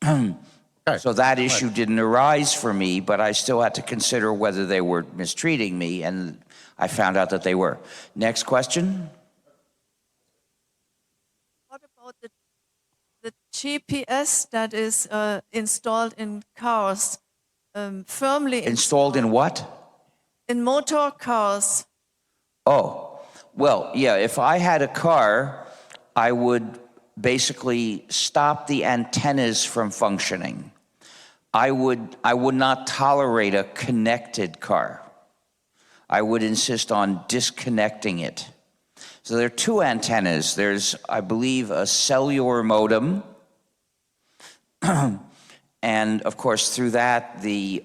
So that issue didn't arise for me, but I still had to consider whether they were mistreating me, and I found out that they were. Next question. What about the GPS that is installed in cars, firmly Installed in what? in motor cars? Oh, well, yeah, if I had a car, I would basically stop the antennas from functioning. I would not tolerate a connected car. I would insist on disconnecting it. So there are two antennas. There's, I believe, a cellular modem. And of course, through that, the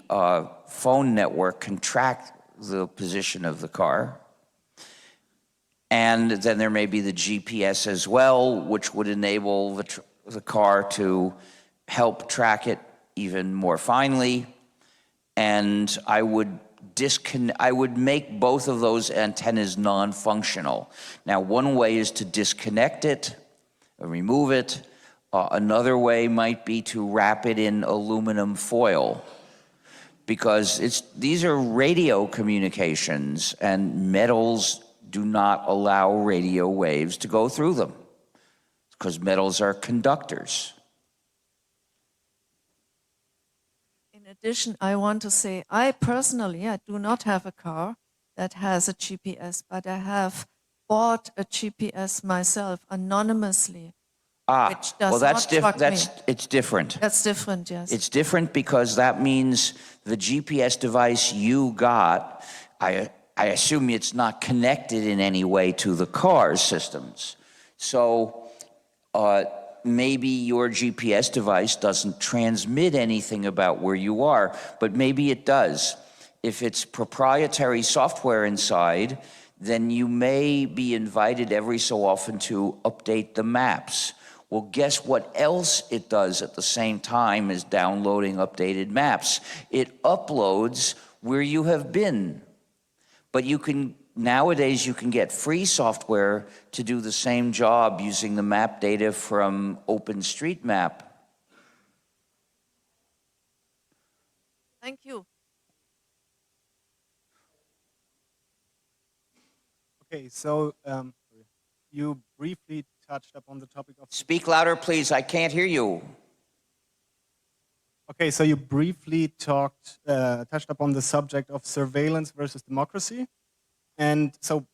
phone network can track the position of the car. And then there may be the GPS as well, which would enable the car to help track it even more finely. And I would make both of those antennas non-functional. Now, one way is to disconnect it, remove it. Another way might be to wrap it in aluminum foil, because these are radio communications, and metals do not allow radio waves to go through them, because metals are conductors. In addition, I want to say, I personally, I do not have a car that has a GPS, but I have bought a GPS myself anonymously, which does Well, that's not track me. it's different. That's different, yes. It's different because that means the GPS device you got, I assume it's not connected in any way to the car's systems. So maybe your GPS device doesn't transmit anything about where you are, but maybe it does. If it's proprietary software inside, then you may be invited every so often to update the maps. Well, guess what else it does at the same time as downloading updated maps? It uploads where you have been. But nowadays you can get free software to do the same job using the map data from OpenStreetMap. Thank you. Okay, so you briefly touched upon the topic of... Speak louder, please. I can't hear you. Okay, so you briefly touched upon the subject of surveillance versus democracy. And so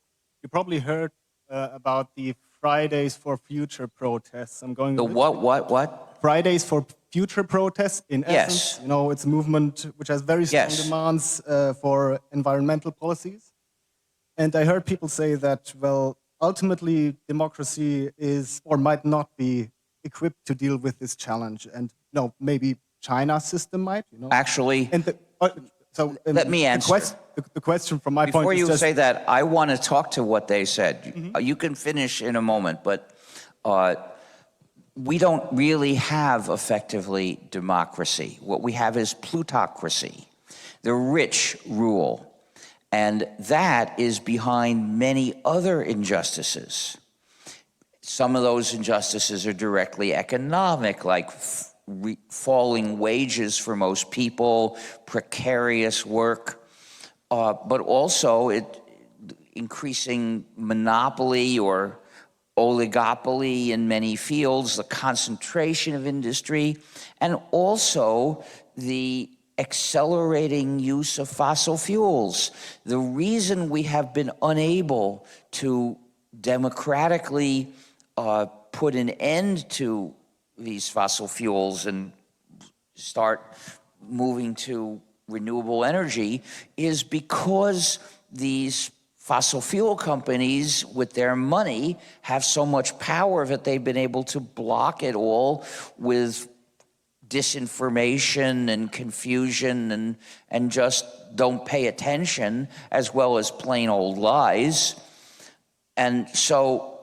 you probably heard about the Fridays for Future protests. I'm going... The what? Fridays for Future protests, in essence. Yes. You know, it's a movement which has very strong demands for environmental policies. And I heard people say that, well, ultimately democracy is or might not be equipped to deal with this challenge. And no, maybe China's system might, you know. Actually, and let me answer. The question from my Before point is you just... say that, I want to talk to what they said. You can finish in a moment, but we don't really have effectively democracy. What we have is plutocracy. The rich rule. And that is behind many other injustices. Some of those injustices are directly economic, like falling wages for most people, precarious work, but also increasing monopoly or oligopoly in many fields, the concentration of industry, and also the accelerating use of fossil fuels. The reason we have been unable to democratically put an end to these fossil fuels and start moving to renewable energy is because these fossil fuel companies, with their money, have so much power that they've been able to block it all with disinformation and confusion and just don't pay attention, as well as plain old lies. And so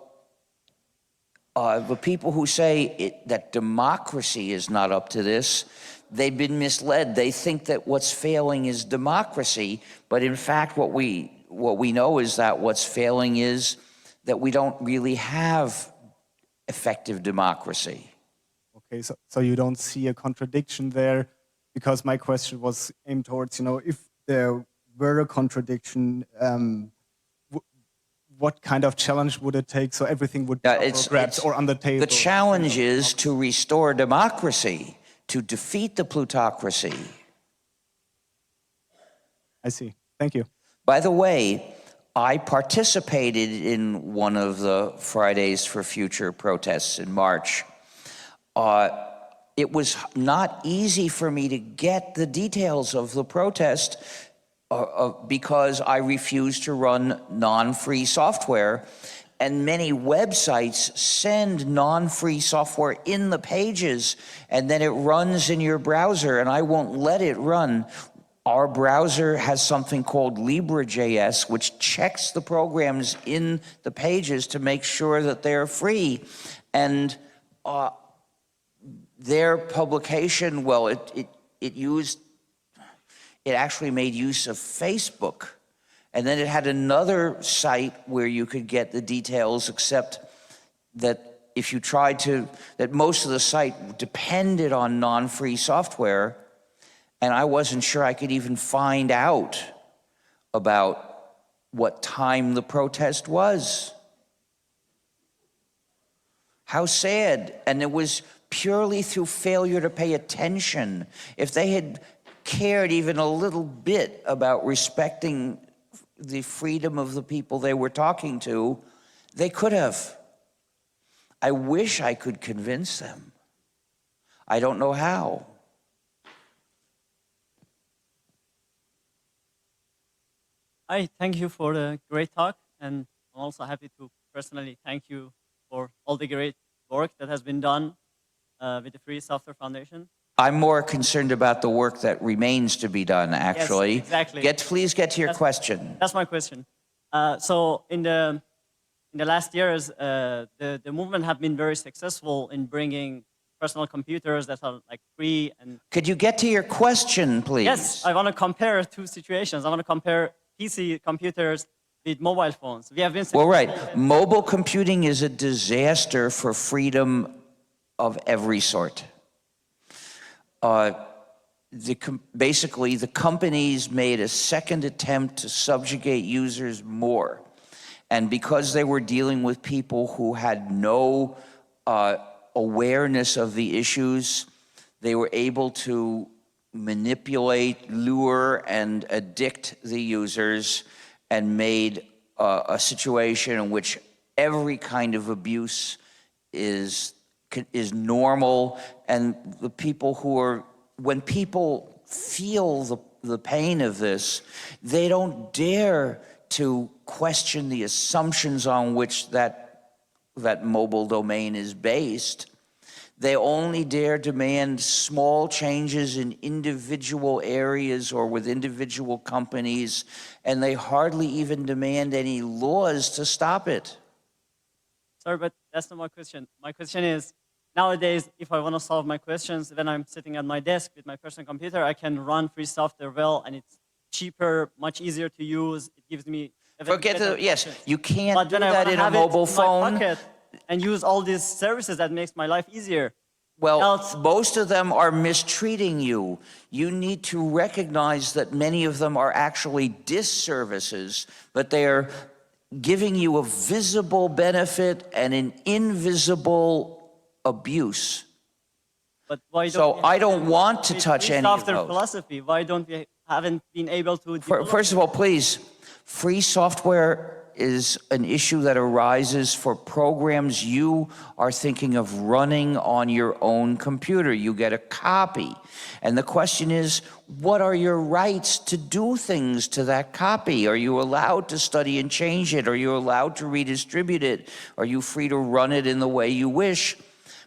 the people who say that democracy is not up to this, they've been misled. They think that what's failing is democracy, but in fact what we know is that what's failing is that we don't really have effective democracy. Okay, so you don't see a contradiction there, because my question was aimed towards, if there were a contradiction, what kind of challenge would it take so everything would be grabbed or on the table? The challenge is to restore democracy, to defeat the plutocracy. I see. Thank you. By the way, I participated in one of the Fridays for Future protests in March. It was not easy for me to get the details of the protest because I refused to run non-free software, and many websites send non-free software in the pages, and then it runs in your browser, and I won't let it run. Our browser has something called Libre.js, which checks the programs in the pages to make sure that they're free. And their publication, well, it actually made use of Facebook. And then it had another site where you could get the details, except that if you tried to, that most of the site depended on non-free software, and I wasn't sure I could even find out about what time the protest was. How sad. And it was purely through failure to pay attention. If they had cared even a little bit about respecting the freedom of the people they were talking to, they could have. I wish I could convince them. I don't know how. Hi, thank you for the great talk, and I'm also happy to personally thank you for all the great work that has been done with the Free Software Foundation. I'm more concerned about the work that remains to be done, actually. Yes, exactly. Please get to your question. That's my question. So in the last years, the movement have been very successful in bringing personal computers that are like free and... Could you get to your question, please? Yes, I want to compare two situations. I want to compare PC computers with mobile phones. We have been... Well, right. Mobile computing is a disaster for freedom of every sort. Basically, the companies made a second attempt to subjugate users more. And because they were dealing with people who had no awareness of the issues, they were able to manipulate, lure, and addict the users, and made a situation in which every kind of abuse is normal. And the people who are, when people feel the pain of this, they don't dare to question the assumptions on which that mobile domain is based. They only dare demand small changes in individual areas or with individual companies, and they hardly even demand any laws to stop it. Sorry, but that's not my question. My question is, nowadays, if I want to solve my questions when I'm sitting at my desk with my personal computer, I can run free software well, and it's cheaper, much easier to use. It gives me Forget the, yes, you can't but do when I that want to in a have it mobile in my phone. pocket and use all these services that makes my life easier. Well, Else- most of them are mistreating you. You need to recognize that many of them are actually disservices, but they are giving you a visible benefit and an invisible abuse. But why So we I have don't them want to with touch free any of software those. philosophy? Why don't we haven't been able to develop First of all, please, free software is an issue that arises for programs you are thinking of running on your own computer. You get a copy. And the question is, what are your rights to do things to that copy? Are you allowed to study and change it? Are you allowed to redistribute it? Are you free to run it in the way you wish?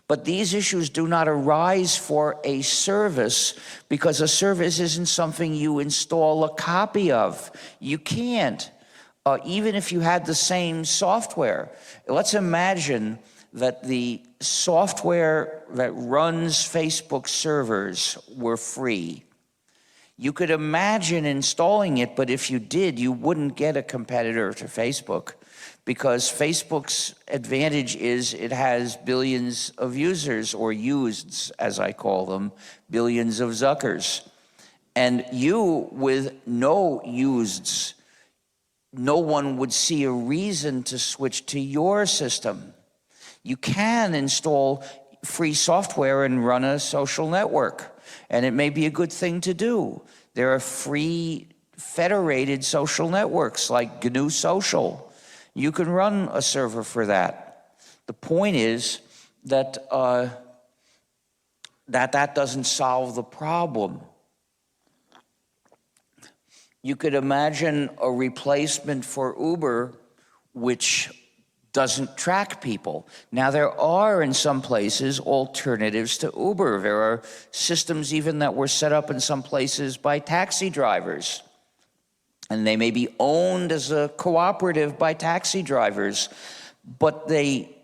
But these issues do not arise for a service, because a service isn't something you install a copy of. You can't. Even if you had the same software. Let's imagine that the software that runs Facebook servers were free. You could imagine installing it, but if you did, you wouldn't get a competitor to Facebook, because Facebook's advantage is it has billions of users, or useds, as I call them, billions of Zuckers. And you, with no useds, no one would see a reason to switch to your system. You can install free software and run a social network, and it may be a good thing to do. There are free federated social networks like GNU Social. You can run a server for that. The point is that that doesn't solve the problem. You could imagine a replacement for Uber which doesn't track people. Now, there are in some places alternatives to Uber. There are systems even that were set up in some places by taxi drivers. And they may be owned as a cooperative by taxi drivers, but they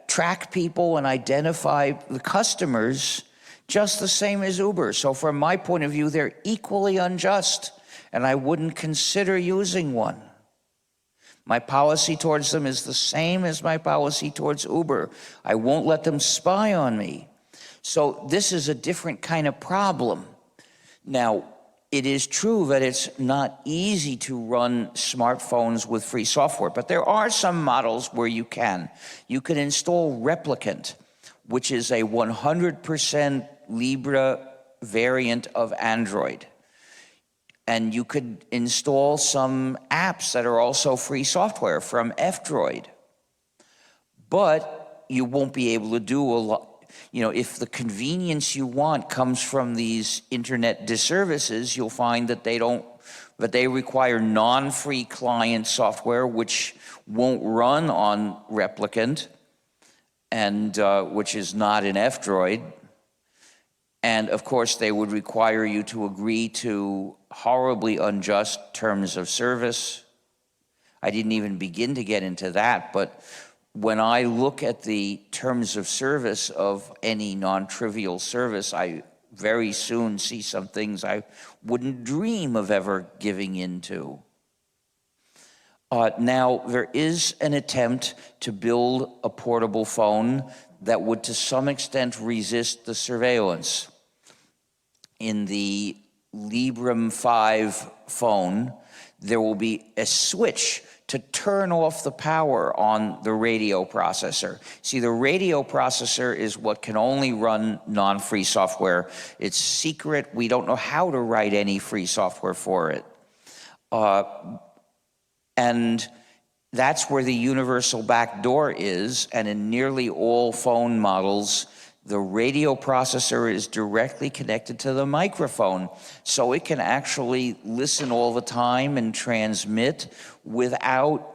track people and identify the customers just the same as Uber. So from my point of view, they're equally unjust, and I wouldn't consider using one. My policy towards them is the same as my policy towards Uber. I won't let them spy on me. So this is a different kind of problem. Now, it is true that it's not easy to run smartphones with free software, but there are some models where you can. You can install Replicant, which is a 100% Libre variant of Android. And you could install some apps that are also free software from F-Droid. But you won't be able to do a lot. You know, if the convenience you want comes from these internet disservices, you'll find that they require non-free client software, which won't run on Replicant, and which is not in F-Droid. And of course, they would require you to agree to horribly unjust terms of service. I didn't even begin to get into that, but when I look at the terms of service of any non-trivial service, I very soon see some things I wouldn't dream of ever giving into. Now, there is an attempt to build a portable phone that would to some extent resist the surveillance. In the Librem 5 phone, there will be a switch to turn off the power on the radio processor. See, the radio processor is what can only run non-free software. It's secret. We don't know how to write any free software for it. And that's where the universal backdoor is, and in nearly all phone models, the radio processor is directly connected to the microphone, so it can actually listen all the time and transmit without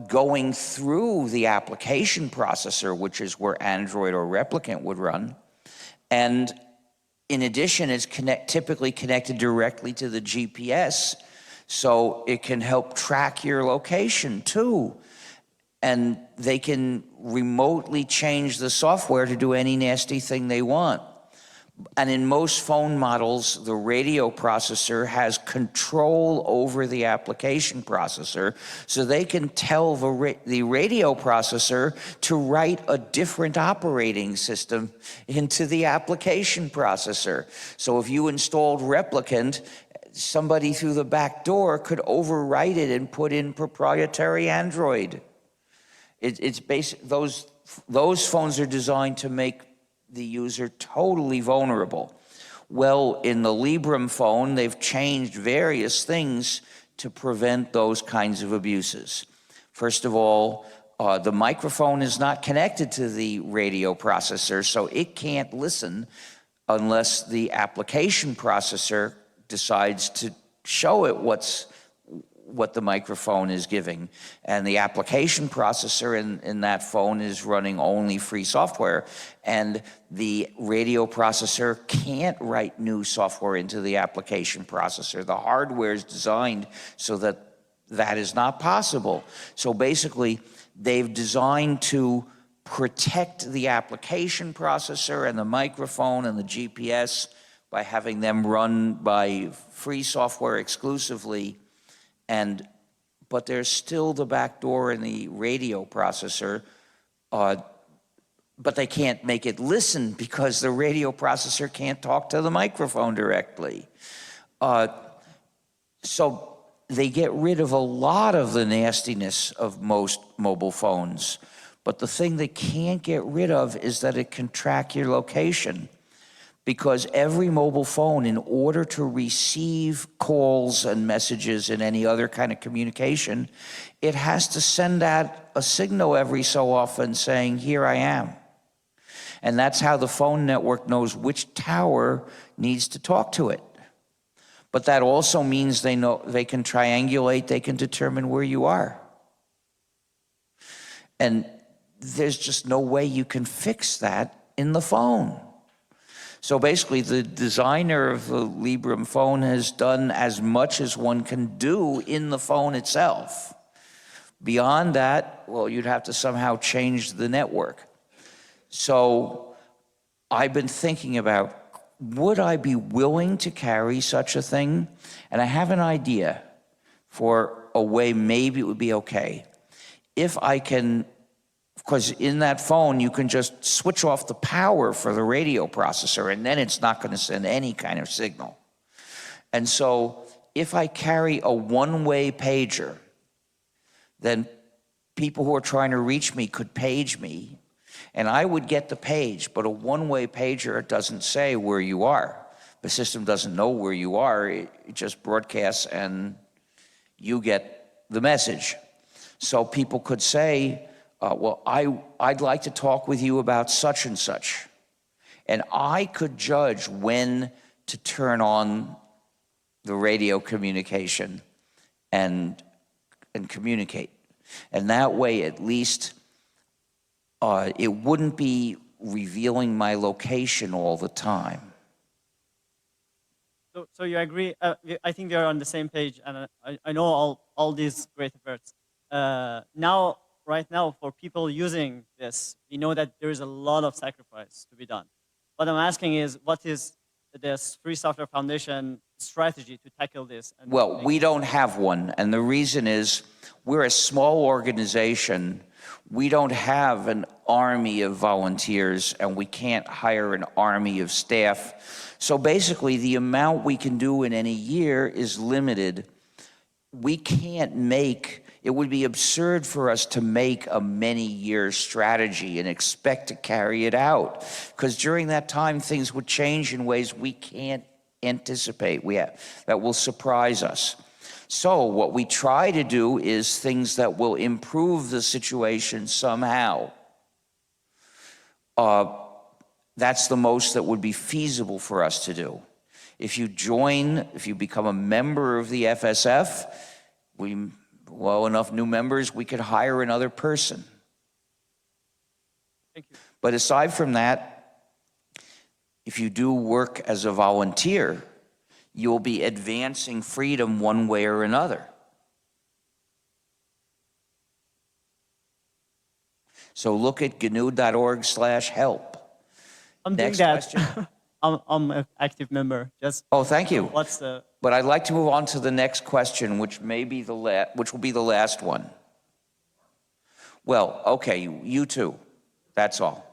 going through the application processor, which is where Android or Replicant would run. And in addition, it's typically connected directly to the GPS, so it can help track your location too. and they can remotely change the software to do any nasty thing they want. And in most phone models, the radio processor has control over the application processor, so they can tell the radio processor to write a different operating system into the application processor. So if you installed Replicant, somebody through the back door could overwrite it and put in proprietary Android. It's basic. Those phones are designed to make the user totally vulnerable. Well, in the Librem phone, they've changed various things to prevent those kinds of abuses. First of all, the microphone is not connected to the radio processor, so it can't listen unless the application processor decides to show it what the microphone is giving. And the application processor in that phone is running only free software, and the radio processor can't write new software into the application processor. The hardware is designed so that that is not possible. So basically, they've designed to protect the application processor and the microphone and the GPS by having them run by free software exclusively. But there's still the back door in the radio processor, but they can't make it listen because the radio processor can't talk to the microphone directly. So they get rid of a lot of the nastiness of most mobile phones. But the thing they can't get rid of is that it can track your location. Because every mobile phone, in order to receive calls and messages and any other kind of communication, it has to send out a signal every so often saying, "Here I am." And that's how the phone network knows which tower needs to talk to it. But that also means they know they can triangulate, they can determine where you are. And there's just no way you can fix that in the phone. So basically, the designer of the Librem phone has done as much as one can do in the phone itself. Beyond that, well, you'd have to somehow change the network. So I've been thinking about, would I be willing to carry such a thing? And I have an idea for a way maybe it would be okay. If I can, because in that phone, you can just switch off the power for the radio processor, and then it's not going to send any kind of signal. And so if I carry a one-way pager, then people who are trying to reach me could page me, and I would get the page, but a one-way pager doesn't say where you are. The system doesn't know where you are. It just broadcasts, and you get the message. So people could say, well, I'd like to talk with you about such and such. And I could judge when to turn on the radio communication and communicate. And that way, at least, it wouldn't be revealing my location all the time. So you agree? I think we are on the same page, and I know all these great efforts. Right now, for people using this, we know that there is a lot of sacrifice to be done. What I'm asking is, what is this Free Software Foundation strategy to tackle this? Well, we don't have one, and the reason is we're a small organization. We don't have an army of volunteers, and we can't hire an army of staff. So basically, the amount we can do in any year is limited. We can't make, it would be absurd for us to make a many-year strategy and expect to carry it out, because during that time, things would change in ways we can't anticipate. That will surprise us. So what we try to do is things that will improve the situation somehow. That's the most that would be feasible for us to do. If you become a member of the FSF, enough new members, we could hire another person. Thank you. But aside from that, if you do work as a volunteer, you'll be advancing freedom one way or another. So look at gnu.org/help. I'm doing Next that. question. I'm an active member. Just Oh, thank you. what's the? But I'd like to move on to the next question, which will be the last one. Well, okay, you too. That's all.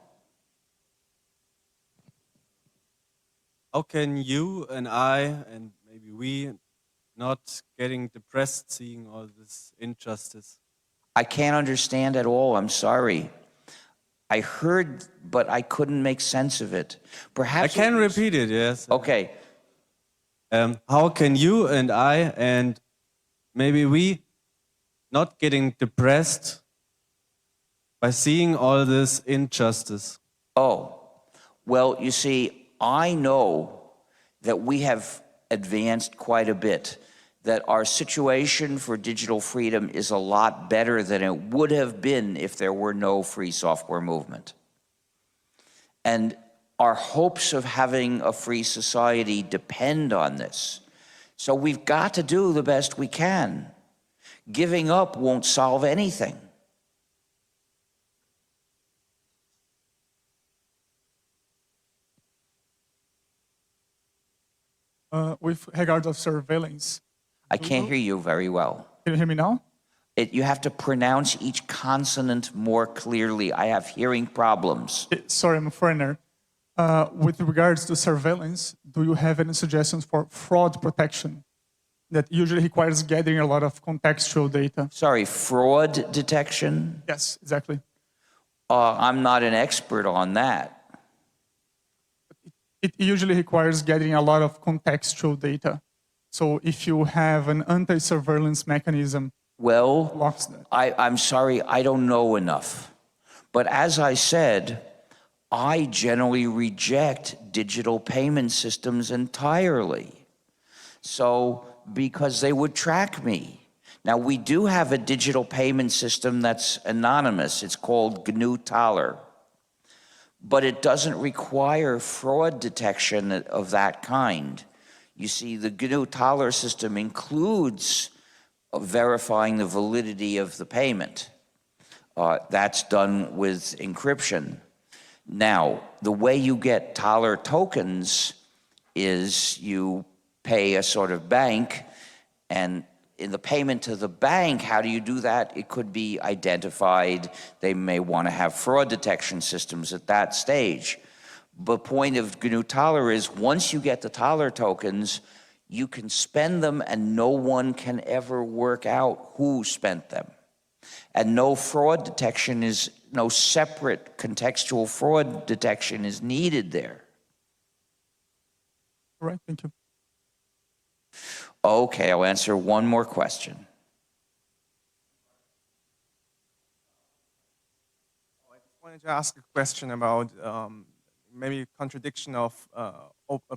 How can you and I and maybe we not getting depressed seeing all this injustice? I can't understand at all. I'm sorry. I heard, but I couldn't make sense of it. Perhaps I can repeat it, yes. Okay. How can you and I and maybe we not getting depressed by seeing all this injustice? Oh, well, you see, I know that we have advanced quite a bit, that our situation for digital freedom is a lot better than it would have been if there were no free software movement. And our hopes of having a free society depend on this. So we've got to do the best we can. Giving up won't solve anything. With regard to surveillance. I can't hear you very well. Can you hear me now? You have to pronounce each consonant more clearly. I have hearing problems. Sorry, I'm a foreigner. With regards to surveillance, do you have any suggestions for fraud protection that usually requires gathering a lot of contextual data? Sorry, fraud detection? Yes, exactly. I'm not an expert on that. It usually requires gathering a lot of contextual data. So if you have an anti-surveillance mechanism, Well, blocks that. I'm sorry, I don't know enough. But as I said, I generally reject digital payment systems entirely. So, because they would track me. Now, we do have a digital payment system that's anonymous. It's called GNU-Taler. But it doesn't require fraud detection of that kind. You see, the GNU-Taler system includes verifying the validity of the payment. That's done with encryption. Now, the way you get Thaler tokens is you pay a sort of bank, and in the payment to the bank, how do you do that? It could be identified. They may want to have fraud detection systems at that stage. The point of GNU-Taler is once you get the Thaler tokens, you can spend them and no one can ever work out who spent them. And no fraud detection is, no separate contextual fraud detection is needed there. All right, thank you. Okay, I'll answer one more question. I just wanted to ask a question about maybe a contradiction of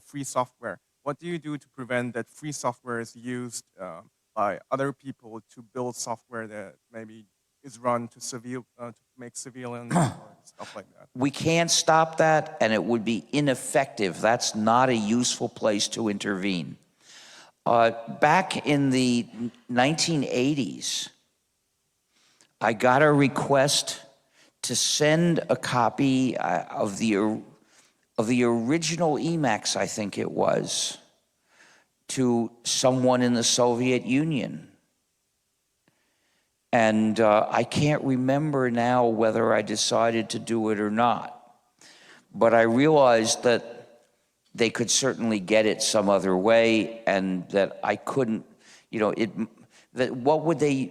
free software. What do you do to prevent that free software is used by other people to build software that maybe is run to make surveillance or stuff like that? We can't stop that, and it would be ineffective. That's not a useful place to intervene. Back in the 1980s, I got a request to send a copy of the original Emacs, I think it was, to someone in the Soviet Union. And I can't remember now whether I decided to do it or not. But I realized that they could certainly get it some other way, and that I couldn't, you know, what would they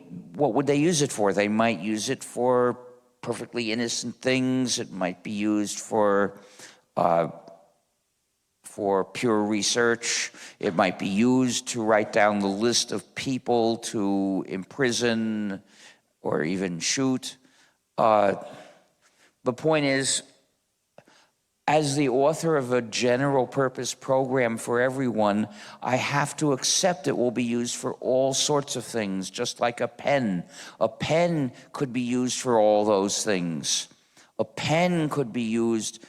use it for? They might use it for perfectly innocent things. It might be used for pure research. It might be used to write down the list of people to imprison or even shoot. The point is, as the author of a general purpose program for everyone, I have to accept it will be used for all sorts of things, just like a pen. A pen could be used for all those things. A pen could be used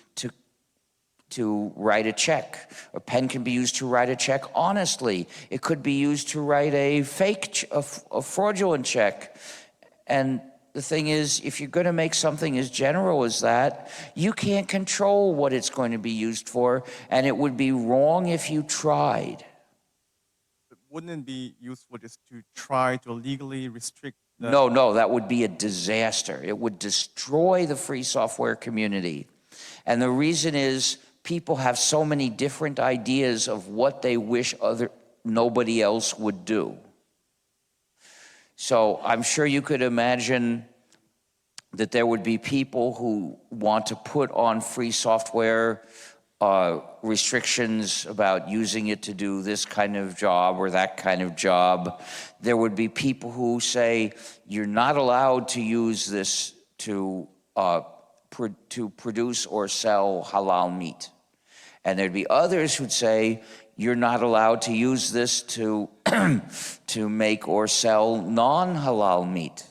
to write a check. A pen can be used to write a check honestly. It could be used to write a fake, a fraudulent check. And the thing is, if you're going to make something as general as that, you can't control what it's going to be used for, and it would be wrong if you tried. But wouldn't it be useful just to try to legally restrict the... No, that would be a disaster. It would destroy the free software community. And the reason is people have so many different ideas of what they wish nobody else would do. So I'm sure you could imagine that there would be people who want to put on free software restrictions about using it to do this kind of job or that kind of job. There would be people who say, you're not allowed to use this to produce or sell halal meat. And there'd be others who'd say, you're not allowed to use this to, to make or sell non-halal meat.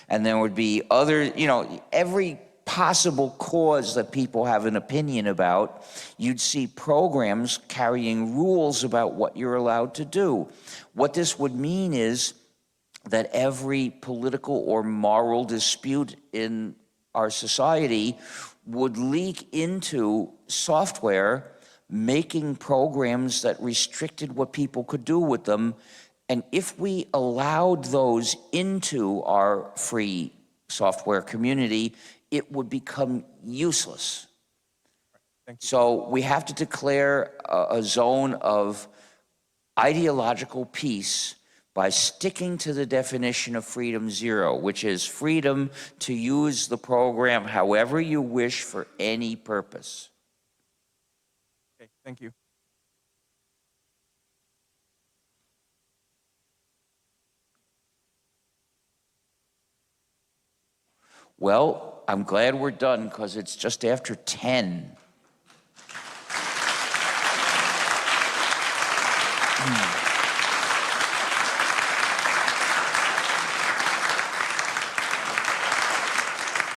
And there would be other, every possible cause that people have an opinion about, you'd see programs carrying rules about what you're allowed to do. What this would mean is that every political or moral dispute in our society would leak into software, making programs that restricted what people could do with them. And if we allowed those into our free software community, it would become useless. So we have to declare a zone of ideological peace by sticking to the definition of freedom zero, which is freedom to use the program however you wish for any purpose. Okay, thank you. Well, I'm glad we're done because it's just after 10.